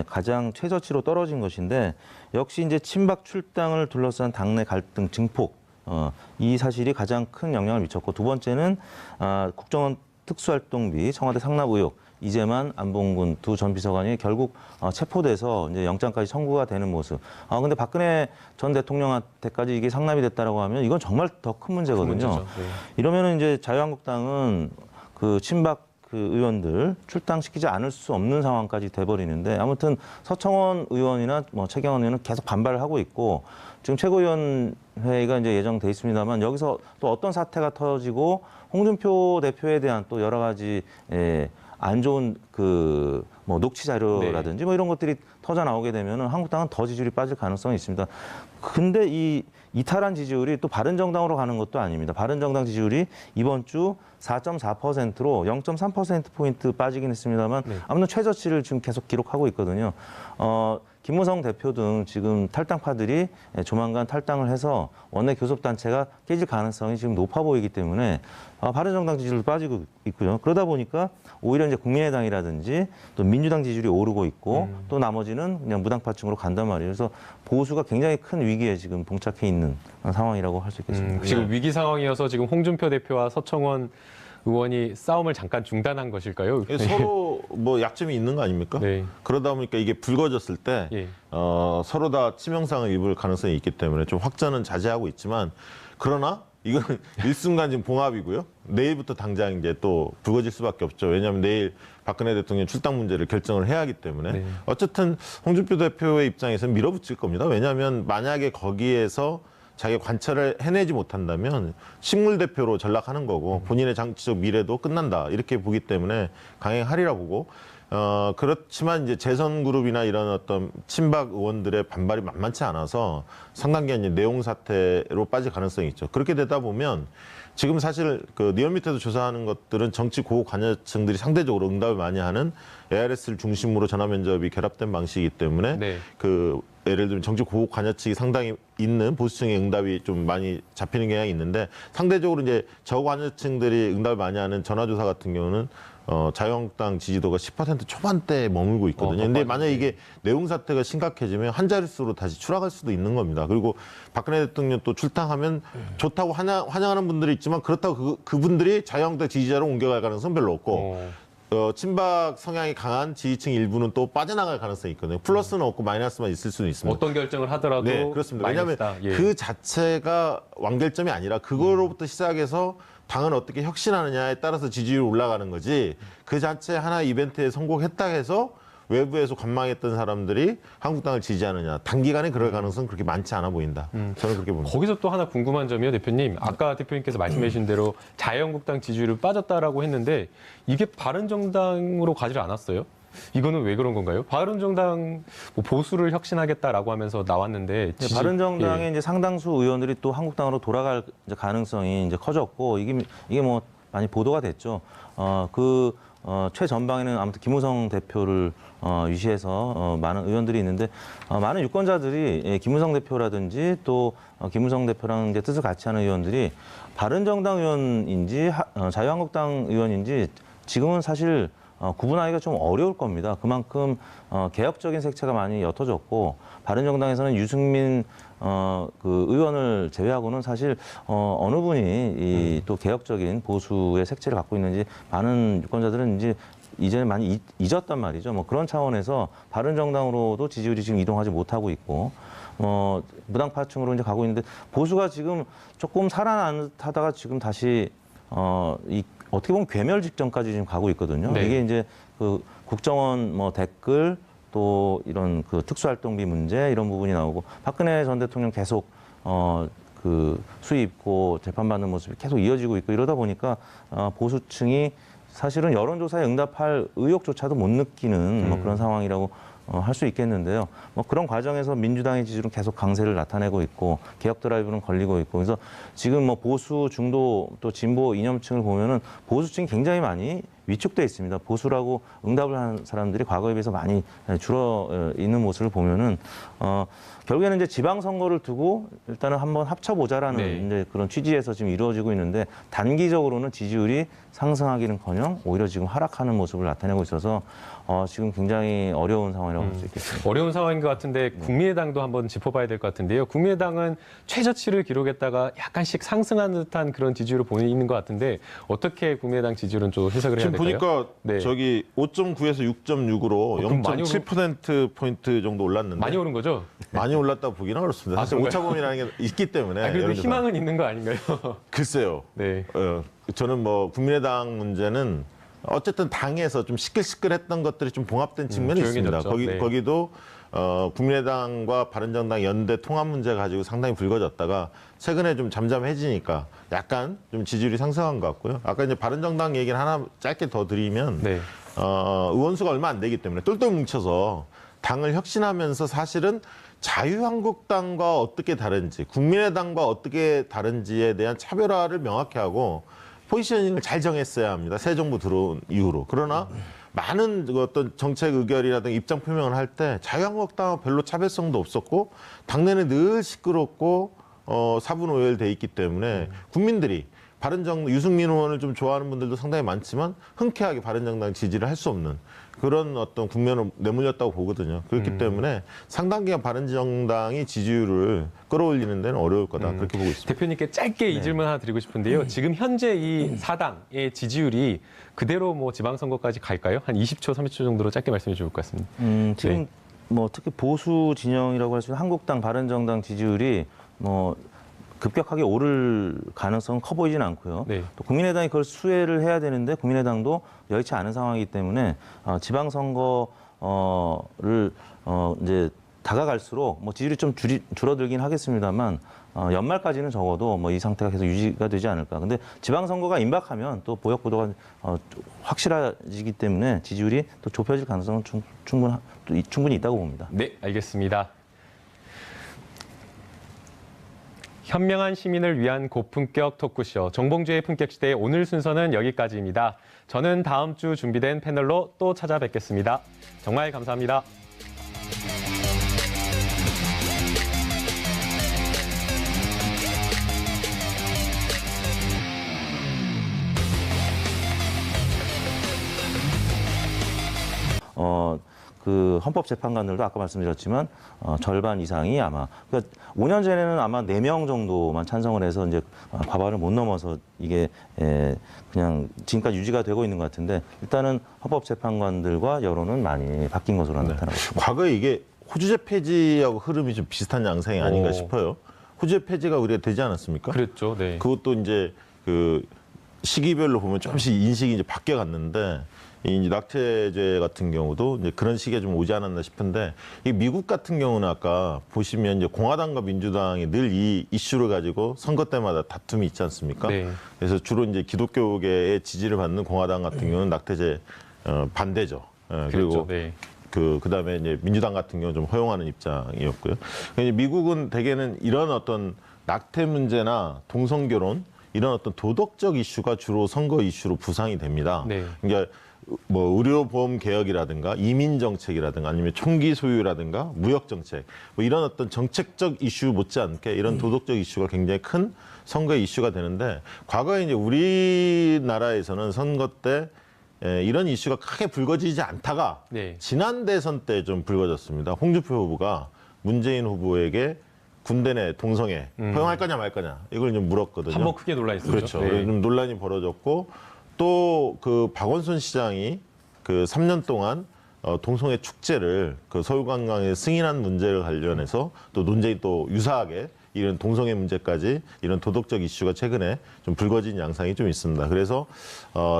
가장 최저치로 떨어진 것인데 역시 이제 친박 출당을 둘러싼 당내 갈등 증폭 이 사실이 가장 큰 영향을 미쳤고 두 번째는 국정원 특수활동비 청와대 상납 의혹 이재만, 안봉근 두 전 비서관이 결국 체포돼서 이제 영장까지 청구가 되는 모습. 근데 박근혜 전 대통령한테까지 이게 상납이 됐다라고 하면 이건 정말 더 큰 문제거든요. 문제죠. 네. 이러면은 이제 자유한국당은 그 친박 그 의원들 출당시키지 않을 수 없는 상황까지 돼버리는데 아무튼 서청원 의원이나 뭐 최경환 의원은 계속 반발을 하고 있고 지금 최고위원회의가 이제 예정돼 있습니다만 여기서 또 어떤 사태가 터지고 홍준표 대표에 대한 또 여러 가지 안 좋은 그 뭐 녹취 자료라든지 뭐 이런 것들이 터져 나오게 되면은 한국당은 더 지지율이 빠질 가능성이 있습니다. 근데 이 이탈한 지지율이 또 바른정당으로 가는 것도 아닙니다. 바른정당 지지율이 이번 주 4.4%로 0.3%포인트 빠지긴 했습니다만 아무튼 최저치를 지금 계속 기록하고 있거든요. 김무성 대표 등 지금 탈당파들이 조만간 탈당을 해서 원내 교섭단체가 깨질 가능성이 지금 높아 보이기 때문에 바른정당 지지율도 빠지고 있고요. 그러다 보니까 오히려 이제 국민의당이라든지 또 민주당 지지율이 오르고 있고 또 나머지는 그냥 무당파층으로 간단 말이에요. 그래서 보수가 굉장히 큰 위기에 지금 봉착해 있는 상황이라고 할 수 있겠습니다. 지금 위기 상황이어서 지금 홍준표 대표와 서청원 의원이 싸움을 잠깐 중단한 것일까요? 서로 뭐 약점이 있는 거 아닙니까? 네. 그러다 보니까 이게 불거졌을 때 예. 서로 다 치명상을 입을 가능성이 있기 때문에 좀 확전은 자제하고 있지만 그러나 이건 일순간 지금 봉합이고요. 내일부터 당장 이제 또 불거질 수밖에 없죠. 왜냐하면 내일 박근혜 대통령 출당 문제를 결정을 해야 하기 때문에 네. 어쨌든 홍준표 대표의 입장에서는 밀어붙일 겁니다. 왜냐하면 만약에 거기에서 자기가 관철을 해내지 못한다면 식물 대표로 전락하는 거고 본인의 정치적 미래도 끝난다 이렇게 보기 때문에 강행하리라 보고 그렇지만 이제 재선 그룹이나 이런 어떤 친박 의원들의 반발이 만만치 않아서 상당히 이제 내용 사태로 빠질 가능성이 있죠. 그렇게 되다 보면 지금 사실 그 리얼미터에서 조사하는 것들은 정치 고위 관여층들이 상대적으로 응답을 많이 하는 ARS를 중심으로 전화 면접이 결합된 방식이기 때문에 네. 그 예를 들면 정치 고위 관여층이 상당히 있는 보수층의 응답이 좀 많이 잡히는 경향이 있는데 상대적으로 이제 저관여층들이 응답을 많이 하는 전화조사 같은 경우는 자유한국당 지지도가 10% 초반대에 머물고 있거든요. 근데 만약에 이게 내용 사태가 심각해지면 한 자릿수로 다시 추락할 수도 있는 겁니다. 그리고 박근혜 대통령 또 출당하면 좋다고 환영하는 분들이 있지만 그렇다고 그분들이 자유한국당 지지자로 옮겨갈 가능성은 별로 없고 친박 성향이 강한 지지층 일부는 또 빠져나갈 가능성이 있거든요. 플러스는 없고 마이너스만 있을 수는 있습니다. 어떤 결정을 하더라도 네, 그렇습니다. 왜냐하면 마이너스다. 예. 그 자체가 완결점이 아니라 그거로부터 시작해서 당은 어떻게 혁신하느냐에 따라서 지지율이 올라가는 거지 그 자체 하나의 이벤트에 성공했다 해서 외부에서 관망했던 사람들이 한국당을 지지하느냐. 단기간에 그럴 가능성은 그렇게 많지 않아 보인다. 저는 그렇게 봅니다. 거기서 또 하나 궁금한 점이요, 대표님. 아까 대표님께서 말씀해 주신 대로 자유한국당 지지율이 빠졌다라고 했는데 이게 바른정당으로 가지를 않았어요? 이거는 왜 그런 건가요? 바른정당 뭐 보수를 혁신하겠다라고 하면서 나왔는데 바른정당의 예. 이제 상당수 의원들이 또 한국당으로 돌아갈 이제 가능성이 이제 커졌고 이게 뭐 많이 보도가 됐죠. 최전방에는 아무튼 김무성 대표를 위시해서 많은 의원들이 있는데 많은 유권자들이 김무성 대표라든지 또 김무성 대표랑 이제 뜻을 같이 하는 의원들이 바른정당 의원인지 자유한국당 의원인지 지금은 사실 구분하기가 좀 어려울 겁니다. 그만큼 개혁적인 색채가 많이 옅어졌고 바른정당에서는 유승민 그 의원을 제외하고는 사실 어느 분이 또 개혁적인 보수의 색채를 갖고 있는지 많은 유권자들은 이제는 많이 잊었단 말이죠. 뭐 그런 차원에서 바른정당으로도 지지율이 지금 이동하지 못하고 있고 무당파층으로 이제 가고 있는데 보수가 지금 조금 살아나듯하다가 지금 다시 어떻게 보면 괴멸 직전까지 지금 가고 있거든요. 네. 이게 이제 그 국정원 뭐 댓글 또 이런 그 특수활동비 문제 이런 부분이 나오고 박근혜 전 대통령 계속 그 수입고 재판받는 모습이 계속 이어지고 있고 이러다 보니까 보수층이 사실은 여론조사에 응답할 의욕조차도 못 느끼는 뭐 그런 상황이라고 할 수 있겠는데요. 뭐 그런 과정에서 민주당의 지지율은 계속 강세를 나타내고 있고 개혁 드라이브는 걸리고 있고 그래서 지금 뭐 보수 중도 또 진보 이념층을 보면은 보수층이 굉장히 많이 위축돼 있습니다. 보수라고 응답을 하는 사람들이 과거에 비해서 많이 줄어 있는 모습을 보면은 결국에는 이제 지방선거를 두고 일단은 한번 합쳐보자라는 네. 이제 그런 취지에서 지금 이루어지고 있는데 단기적으로는 지지율이 상승하기는커녕 오히려 지금 하락하는 모습을 나타내고 있어서 지금 굉장히 어려운 상황이라고 볼 수 있겠습니다. 어려운 상황인 것 같은데 국민의당도 한번 짚어봐야 될 것 같은데요. 국민의당은 최저치를 기록했다가 약간씩 상승하는 듯한 그런 지지율을 보이는 것 같은데 어떻게 국민의당 지지율은 좀 해석을 해야 지금 될까요? 보니까 네. 저기 5.9에서 6.6으로 그럼 많이 0.7%포인트 정도 올랐는데 많이 오른 거죠? 많이 올랐다고 보기는 어렵습니다. 사실 그런가요? 오차범위라는 게 있기 때문에. 그래도 여론조사. 희망은 있는 거 아닌가요? 글쎄요. 네. 저는 뭐 국민의당 문제는 어쨌든 당에서 좀 시끌시끌했던 것들이 좀 봉합된 측면이 있습니다. 조용해졌죠. 네. 거기도 국민의당과 바른정당 연대 통합 문제 가지고 상당히 불거졌다가 최근에 좀 잠잠해지니까 약간 좀 지지율이 상승한 것 같고요. 아까 이제 바른정당 얘기를 하나 짧게 더 드리면 네. 의원수가 얼마 안 되기 때문에 똘똘 뭉쳐서 당을 혁신하면서 사실은 자유한국당과 어떻게 다른지, 국민의당과 어떻게 다른지에 대한 차별화를 명확히 하고 포지셔닝을 잘 정했어야 합니다. 새 정부 들어온 이후로. 그러나 많은 어떤 정책 의결이라든가 입장 표명을 할 때 자유한국당은 별로 차별성도 없었고 당내는 늘 시끄럽고 사분오열돼 있기 때문에 국민들이 유승민 의원을 좀 좋아하는 분들도 상당히 많지만 흔쾌하게 바른정당 지지를 할 수 없는 그런 어떤 국면을 내몰렸다고 보거든요. 그렇기 때문에 상당 기간 바른정당이 지지율을 끌어올리는 데는 어려울 거다. 그렇게 보고 있습니다. 대표님께 짧게 이 질문 하나 드리고 싶은데요. 지금 현재 이 사당의 지지율이 그대로 뭐 지방선거까지 갈까요? 한 20초, 30초 정도로 짧게 말씀해 주실 것 같습니다. 지금 네. 뭐 특히 보수 진영이라고 할 수 있는 한국당, 바른정당 지지율이 뭐 급격하게 오를 가능성은 커 보이진 않고요. 네. 또 국민의당이 그걸 수혜를 해야 되는데 국민의당도 여의치 않은 상황이기 때문에 지방선거를 이제 다가갈수록 뭐 지지율이 좀 줄어들긴 하겠습니다만 연말까지는 적어도 뭐 이 상태가 계속 유지가 되지 않을까. 근데 지방선거가 임박하면 또 보역구도가 확실해지기 때문에 지지율이 또 좁혀질 가능성은 충분히 있다고 봅니다. 네, 알겠습니다. 현명한 시민을 위한 고품격 토크쇼 정봉주의 품격시대 오늘 순서는 여기까지입니다. 저는 다음 주 준비된 패널로 또 찾아뵙겠습니다. 정말 감사합니다. 그 헌법재판관들도 아까 말씀드렸지만 절반 이상이 아마 그러니까 5년 전에는 아마 4명 정도만 찬성을 해서 이제 과반을 못 넘어서 이게 그냥 지금까지 유지가 되고 있는 것 같은데 일단은 헌법재판관들과 여론은 많이 바뀐 것으로 나타나고 있습니다. 과거에 이게 호주제 폐지하고 흐름이 좀 비슷한 양상이 아닌가 싶어요. 호주제 폐지가 우리가 되지 않았습니까? 그랬죠. 네. 그것도 이제 그 시기별로 보면 조금씩 인식이 이제 바뀌어 갔는데 이 낙태죄 같은 경우도 이제 그런 식에 좀 오지 않았나 싶은데, 이 미국 같은 경우는 아까 보시면 이제 공화당과 민주당이 늘 이 이슈를 가지고 선거 때마다 다툼이 있지 않습니까? 네. 그래서 주로 이제 기독교계의 지지를 받는 공화당 같은 경우는 낙태죄 반대죠. 그리고 그렇죠. 네. 그다음에 이제 민주당 같은 경우는 좀 허용하는 입장이었고요. 그러니까 미국은 대개는 이런 어떤 낙태 문제나 동성결혼 이런 어떤 도덕적 이슈가 주로 선거 이슈로 부상이 됩니다. 네. 그러니까 뭐 의료보험 개혁이라든가 이민 정책이라든가 아니면 총기 소유라든가 무역 정책 뭐 이런 어떤 정책적 이슈 못지않게 이런 도덕적 이슈가 굉장히 큰 선거 이슈가 되는데, 과거에 이제 우리나라에서는 선거 때 이런 이슈가 크게 불거지지 않다가 네. 지난 대선 때 좀 불거졌습니다. 홍준표 후보가 문재인 후보에게 군대 내 동성애 허용할 거냐 말 거냐 이걸 좀 물었거든요. 한번 크게 논란했었죠. 그렇죠. 네. 좀 논란이 벌어졌고, 또 그 박원순 시장이 그 3년 동안 동성애 축제를 그 서울관광에 승인한 문제를 관련해서 또 논쟁이 또 유사하게 이런 동성애 문제까지 이런 도덕적 이슈가 최근에 좀 불거진 양상이 좀 있습니다. 그래서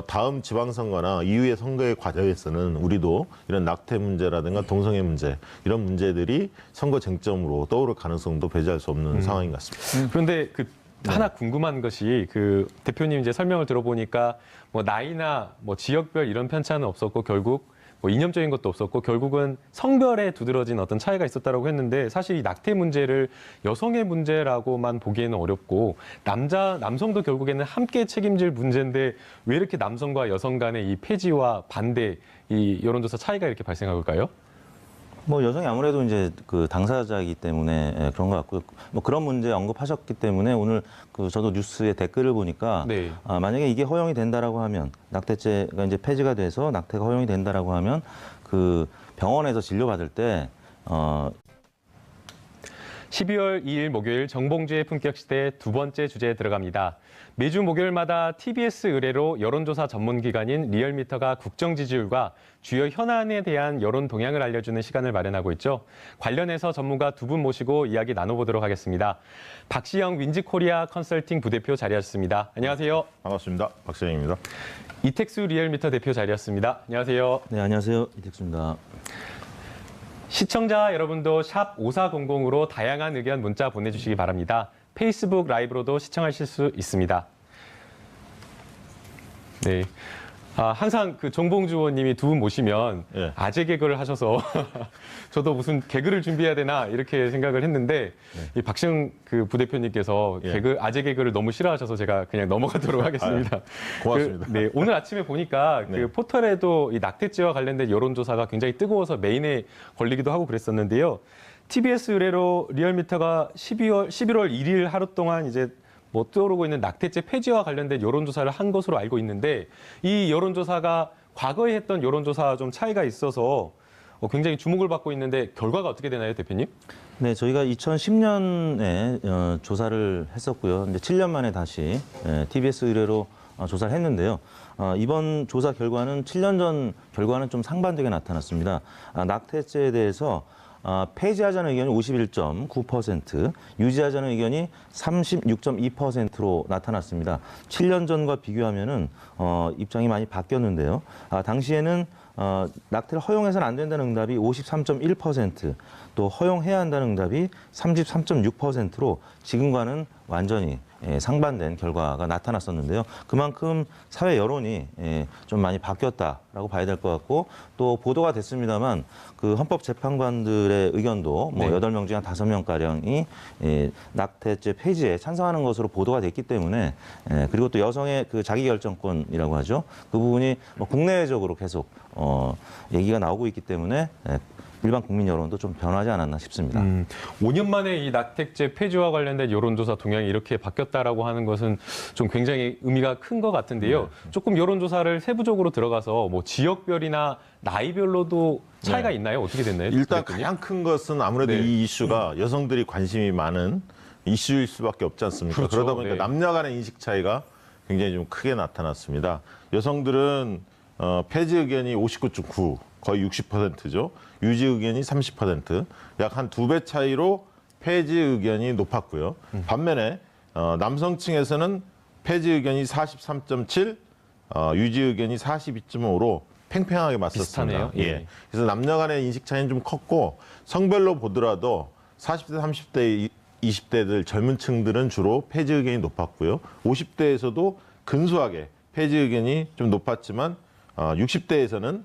다음 지방선거나 이후의 선거의 과정에서는 우리도 이런 낙태 문제라든가 동성애 문제 이런 문제들이 선거 쟁점으로 떠오를 가능성도 배제할 수 없는 상황인 것 같습니다. 그런데 하나 궁금한 것이 대표님 이제 설명을 들어보니까 뭐 나이나 뭐 지역별 이런 편차는 없었고 결국 뭐 이념적인 것도 없었고 결국은 성별에 두드러진 어떤 차이가 있었다라고 했는데, 사실 이 낙태 문제를 여성의 문제라고만 보기에는 어렵고 남성도 결국에는 함께 책임질 문제인데 왜 이렇게 남성과 여성 간의 이 폐지와 반대 이 여론조사 차이가 이렇게 발생한 걸까요? 뭐 여성이 아무래도 이제 그 당사자이기 때문에 그런 것 같고요. 뭐 그런 문제 언급하셨기 때문에 오늘 저도 뉴스에 댓글을 보니까 네. 만약에 이게 허용이 된다라고 하면, 낙태죄가 이제 폐지가 돼서 낙태가 허용이 된다라고 하면 그 병원에서 진료받을 때 12월 2일 목요일 정봉주의 품격시대 두 번째 주제에 들어갑니다. 매주 목요일마다 TBS 의뢰로 여론조사 전문기관인 리얼미터가 국정 지지율과 주요 현안에 대한 여론 동향을 알려주는 시간을 마련하고 있죠. 관련해서 전문가 두 분 모시고 이야기 나눠보도록 하겠습니다. 박시영 윈지코리아 컨설팅 부대표 자리하셨습니다. 안녕하세요. 반갑습니다. 박시영입니다. 이택수 리얼미터 대표 자리하셨습니다. 안녕하세요. 네, 안녕하세요. 이택수입니다. 시청자 여러분도 샵 5400으로 다양한 의견 문자 보내주시기 바랍니다. 페이스북 라이브로도 시청하실 수 있습니다. 네. 항상 정봉주 의원님이 두 분 모시면 예. 아재 개그를 하셔서 저도 무슨 개그를 준비해야 되나 이렇게 생각을 했는데 이 박시영 부대표님께서 예. 아재 개그를 너무 싫어하셔서 제가 그냥 넘어가도록 하겠습니다. 고맙습니다. 네, 오늘 아침에 보니까 네. 포털에도 이 낙태죄와 관련된 여론조사가 굉장히 뜨거워서 메인에 걸리기도 하고 그랬었는데요. TBS 의뢰로 리얼미터가 11월 1일 하루 동안 이제 떠오르고 있는 낙태죄 폐지와 관련된 여론조사를 한 것으로 알고 있는데, 이 여론조사가 과거에 했던 여론조사와 좀 차이가 있어서 굉장히 주목을 받고 있는데 결과가 어떻게 되나요, 대표님? 네, 저희가 2010년에 조사를 했었고요. 이제 7년 만에 다시 TBS 의뢰로 조사를 했는데요. 이번 조사 결과는 7년 전 결과는 좀 상반되게 나타났습니다. 낙태죄에 대해서 폐지하자는 의견이 51.9%, 유지하자는 의견이 36.2%로 나타났습니다. 7년 전과 비교하면은 입장이 많이 바뀌었는데요. 당시에는 낙태를 허용해서는 안 된다는 응답이 53.1%, 또 허용해야 한다는 응답이 33.6%로 지금과는 완전히 상반된 결과가 나타났었는데요. 그만큼 사회 여론이 좀 많이 바뀌었다라고 봐야 될 것 같고, 또 보도가 됐습니다만 그 헌법재판관들의 의견도 뭐 네. 8명 중에 한 5명가량이 낙태죄 폐지에 찬성하는 것으로 보도가 됐기 때문에, 그리고 또 여성의 그 자기결정권이라고 하죠. 그 부분이 뭐 국내외적으로 계속 얘기가 나오고 있기 때문에 일반 국민 여론도 좀 변하지 않았나 싶습니다. 5년 만에 이 낙태죄 폐지와 관련된 여론조사 동향이 이렇게 바뀌었다라고 하는 것은 좀 굉장히 의미가 큰 것 같은데요. 조금 여론조사를 세부적으로 들어가서 뭐 지역별이나 나이별로도 차이가 네. 있나요? 어떻게 됐나요? 일단 대표님? 가장 큰 것은 아무래도 네. 이 이슈가 여성들이 관심이 많은 이슈일 수밖에 없지 않습니까? 그렇죠. 그러다 보니까 네. 남녀 간의 인식 차이가 굉장히 좀 크게 나타났습니다. 여성들은 폐지 의견이 59.9, 거의 60%죠. 유지 의견이 30%, 약 한 2배 차이로 폐지 의견이 높았고요. 반면에 남성층에서는 폐지 의견이 43.7, 유지 의견이 42.5로 팽팽하게 맞섰습니다. 비슷하네요. 예. 그래서 남녀 간의 인식 차이는 좀 컸고 성별로 보더라도 40대, 30대, 20대들 젊은 층들은 주로 폐지 의견이 높았고요. 50대에서도 근소하게 폐지 의견이 좀 높았지만 60대에서는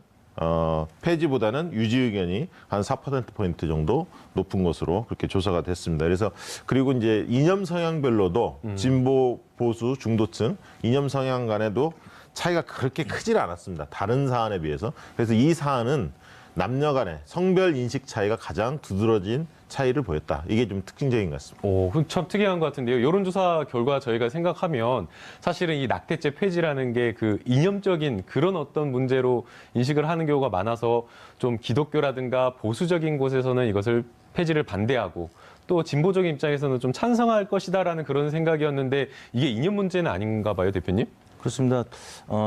폐지보다는 유지 의견이 한 4%포인트 정도 높은 것으로 그렇게 조사가 됐습니다. 그래서 그리고 이제 이념 성향별로도 진보, 보수, 중도층 이념 성향 간에도 차이가 그렇게 크질 않았습니다. 다른 사안에 비해서. 그래서 이 사안은 남녀 간의 성별 인식 차이가 가장 두드러진 차이를 보였다. 이게 좀 특징적인 것 같습니다. 오, 그럼 참 특이한 것 같은데요. 여론조사 결과 저희가 생각하면 사실은 이 낙태죄 폐지라는 게 그 이념적인 그런 어떤 문제로 인식을 하는 경우가 많아서 좀 기독교라든가 보수적인 곳에서는 이것을 폐지를 반대하고 또 진보적인 입장에서는 좀 찬성할 것이다라는 그런 생각이었는데 이게 이념 문제는 아닌가 봐요, 대표님? 그렇습니다.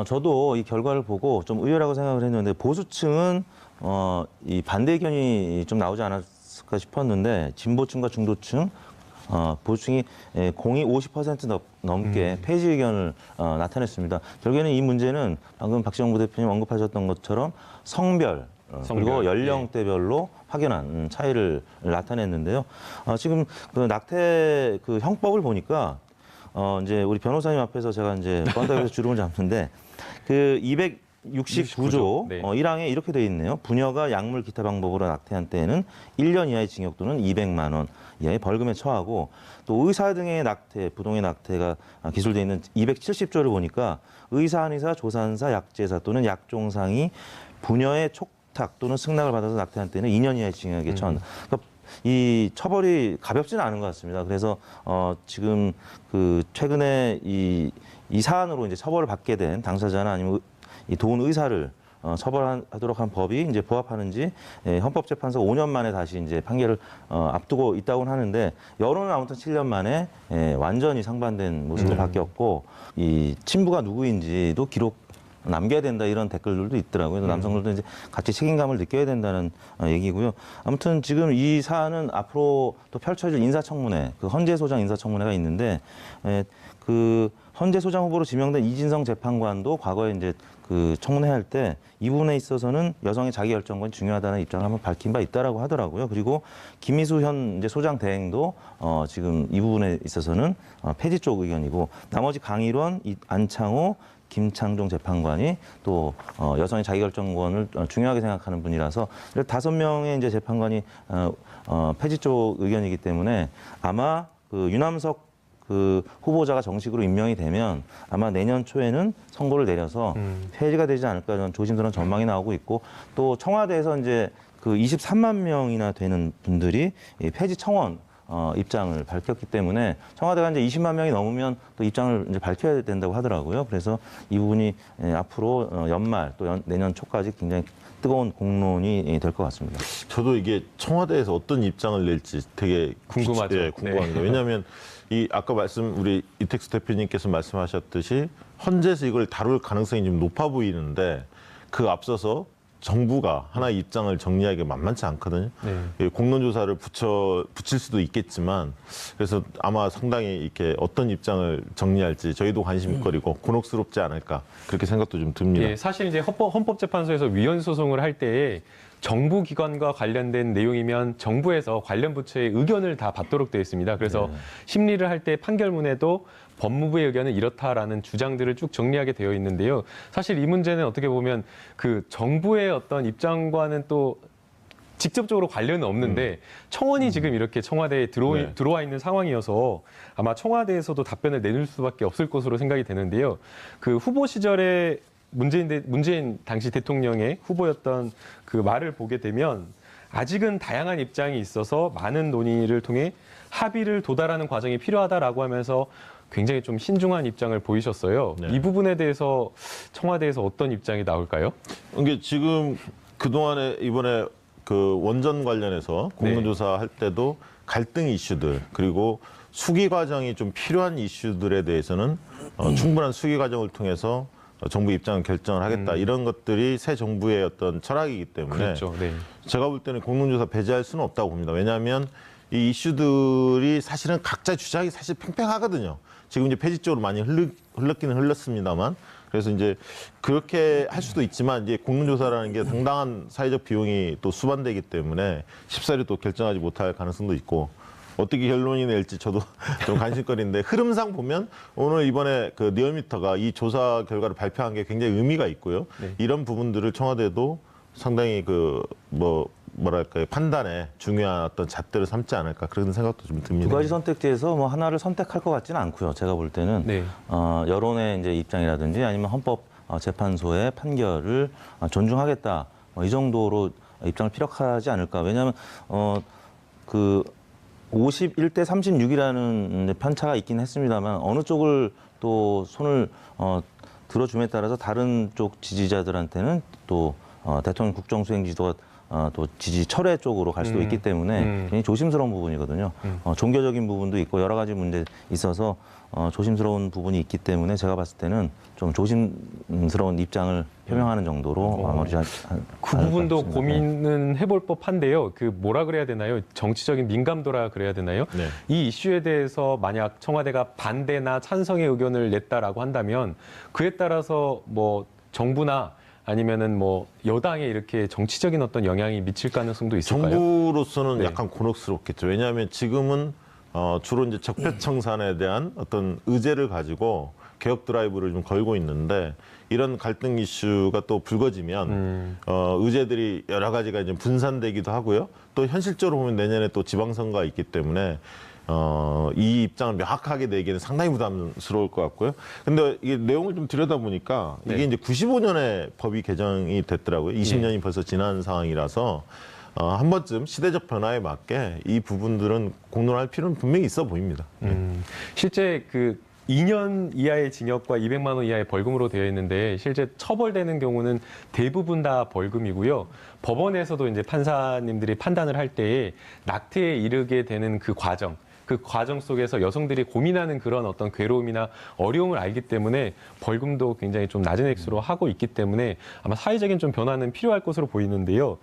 저도 이 결과를 보고 좀 의외라고 생각을 했는데 보수층은 이 반대 의견이 좀 나오지 않았을까 싶었는데 진보층과 중도층, 보수층이 공이 50% 넘게 폐지 의견을 나타냈습니다. 결국에는 이 문제는 방금 박지원 부대표님 언급하셨던 것처럼 성별, 그리고 연령대별로 확연한 차이를 나타냈는데요. 지금 그 낙태 그 형법을 보니까 이제 우리 변호사님 앞에서 제가 이제 번다에서 주름을 잡는데 그 269조 네. 1항에 이렇게 돼 있네요. 부녀가 약물 기타 방법으로 낙태한 때에는 1년 이하의 징역 또는 200만 원 이하의 벌금에 처하고 또 의사 등의 낙태, 부동의 낙태가 기술돼 있는 270조를 보니까 의사, 한의사, 조산사, 약제사 또는 약종상이 부녀의 촉탁 또는 승낙을 받아서 낙태한 때는 2년 이하의 징역에 처한다. 그러니까 이 처벌이 가볍지는 않은 것 같습니다. 그래서 지금 그 최근에 이 사안으로 이제 처벌을 받게 된 당사자나 아니면 이 도운 의사를 처벌하도록 한 법이 이제 부합하는지 헌법재판소가 5년 만에 다시 이제 판결을 앞두고 있다고는 하는데 여론은 아무튼 7년 만에 완전히 상반된 모습으로 바뀌었고 이 친부가 누구인지도 기록 남겨야 된다 이런 댓글들도 있더라고요. 남성들도 이제 같이 책임감을 느껴야 된다는 얘기고요. 아무튼 지금 이 사안은 앞으로 또 펼쳐질 인사청문회, 그 헌재 소장 인사청문회가 있는데 그 헌재 소장 후보로 지명된 이진성 재판관도 과거에 이제 그 청문회 할 때 이 부분에 있어서는 여성의 자기결정권이 중요하다는 입장을 한번 밝힌 바 있다라고 하더라고요. 그리고 김희수 현 이제 소장 대행도 지금 이 부분에 있어서는 폐지 쪽 의견이고 나머지 강일원, 안창호, 김창종 재판관이 또 여성의 자기결정권을 중요하게 생각하는 분이라서 5명의 이제 재판관이 폐지 쪽 의견이기 때문에 아마 그 유남석 그 후보자가 정식으로 임명이 되면 아마 내년 초에는 선고를 내려서 폐지가 되지 않을까 저는 조심스러운 전망이 나오고 있고 또 청와대에서 이제 그 23만 명이나 되는 분들이 이 폐지 청원 입장을 밝혔기 때문에 청와대가 이제 20만 명이 넘으면 또 입장을 이제 밝혀야 된다고 하더라고요. 그래서 이 부분이 앞으로 연말 또 내년 초까지 굉장히 뜨거운 공론이 될 것 같습니다. 저도 이게 청와대에서 어떤 입장을 낼지 되게 궁금하죠. 예, 궁금합니다. 왜냐하면 이 아까 우리 이택수 대표님께서 말씀하셨듯이 헌재에서 이걸 다룰 가능성이 좀 높아 보이는데 그 앞서서 정부가 하나의 입장을 정리하기가 만만치 않거든요. 예, 공론조사를 붙일 수도 있겠지만 그래서 아마 상당히 이렇게 어떤 입장을 정리할지 저희도 관심거리고 곤혹스럽지 않을까 그렇게 생각도 좀 듭니다. 예, 사실 이제 헌법재판소에서 위헌 소송을 할 때에 정부 기관과 관련된 내용이면 정부에서 관련 부처의 의견을 다 받도록 되어 있습니다. 그래서 심리를 할 때 판결문에도 법무부의 의견은 이렇다라는 주장들을 쭉 정리하게 되어 있는데요. 사실 이 문제는 어떻게 보면 그 정부의 어떤 입장과는 또 직접적으로 관련은 없는데 청원이 지금 이렇게 청와대에 들어와 있는 상황이어서 아마 청와대에서도 답변을 내놓을 수밖에 없을 것으로 생각이 되는데요. 그 후보 시절에 문재인 당시 대통령의 후보였던 그 말을 보게 되면 아직은 다양한 입장이 있어서 많은 논의를 통해 합의를 도달하는 과정이 필요하다라고 하면서 굉장히 좀 신중한 입장을 보이셨어요. 네. 이 부분에 대해서 청와대에서 어떤 입장이 나올까요? 이게 지금 그동안에 이번에 그 원전 관련해서 공론조사 할 때도 갈등 이슈들 그리고 수기 과정이 좀 필요한 이슈들에 대해서는 충분한 수기 과정을 통해서 정부 입장을 결정을 하겠다 이런 것들이 새 정부의 어떤 철학이기 때문에 그렇죠. 네. 제가 볼 때는 공론조사 배제할 수는 없다고 봅니다. 왜냐하면 이 이슈들이 사실은 각자 주장이 사실 팽팽하거든요. 지금 이제 폐지 쪽으로 많이 흘렀기는 흘렀습니다만 그래서 이제 그렇게 할 수도 있지만 이제 국민조사라는 게 상당한 사회적 비용이 또 수반되기 때문에 쉽사리 또 결정하지 못할 가능성도 있고 어떻게 결론이 낼지 저도 좀 관심거리인데 흐름상 보면 오늘 이번에 그 리얼미터가 이 조사 결과를 발표한 게 굉장히 의미가 있고요. 네. 이런 부분들을 청와대도 상당히 그 뭐랄까요 판단에 중요한 어떤 잣대를 삼지 않을까 그런 생각도 좀 듭니다. 두 가지 선택지에서 뭐 하나를 선택할 것 같지는 않고요. 제가 볼 때는 네. 여론의 이제 입장이라든지 아니면 헌법 재판소의 판결을 존중하겠다 이 정도로 입장을 피력하지 않을까. 왜냐하면 그 51대 36이라는 편차가 있긴 했습니다만 어느 쪽을 또 손을 들어줌에 따라서 다른 쪽 지지자들한테는 또 대통령 국정수행 지도가 또 지지 철회 쪽으로 갈 수도 있기 때문에 굉장히 조심스러운 부분이거든요. 종교적인 부분도 있고 여러 가지 문제 있어서 조심스러운 부분이 있기 때문에 제가 봤을 때는 좀 조심스러운 입장을 표명하는 정도로 마무리하지 그 부분도 고민은 해볼 법한데요. 그 뭐라 그래야 되나요? 정치적인 민감도라 그래야 되나요? 네. 이 이슈에 대해서 만약 청와대가 반대나 찬성의 의견을 냈다라고 한다면 그에 따라서 뭐 정부나 아니면은 뭐 여당에 이렇게 정치적인 어떤 영향이 미칠 가능성도 있을까요? 정부로서는 네. 약간 곤혹스럽겠죠. 왜냐하면 지금은 주로 이제 적폐청산에 대한 어떤 의제를 가지고 개혁 드라이브를 좀 걸고 있는데 이런 갈등 이슈가 또 불거지면 의제들이 여러 가지가 이제 분산되기도 하고요. 또 현실적으로 보면 내년에 또 지방선거가 있기 때문에 이 입장을 명확하게 내기는 상당히 부담스러울 것 같고요. 근데 이게 내용을 좀 들여다보니까 이게 네. 이제 95년에 법이 개정이 됐더라고요. 20년이 벌써 지난 상황이라서 한 번쯤 시대적 변화에 맞게 이 부분들은 공론할 필요는 분명히 있어 보입니다. 실제 그 2년 이하의 징역과 200만 원 이하의 벌금으로 되어 있는데 실제 처벌되는 경우는 대부분 다 벌금이고요. 법원에서도 이제 판사님들이 판단을 할 때에 낙태에 이르게 되는 그 과정 속에서 여성들이 고민하는 그런 어떤 괴로움이나 어려움을 알기 때문에 벌금도 굉장히 좀 낮은 액수로 하고 있기 때문에 아마 사회적인 좀 변화는 필요할 것으로 보이는데요.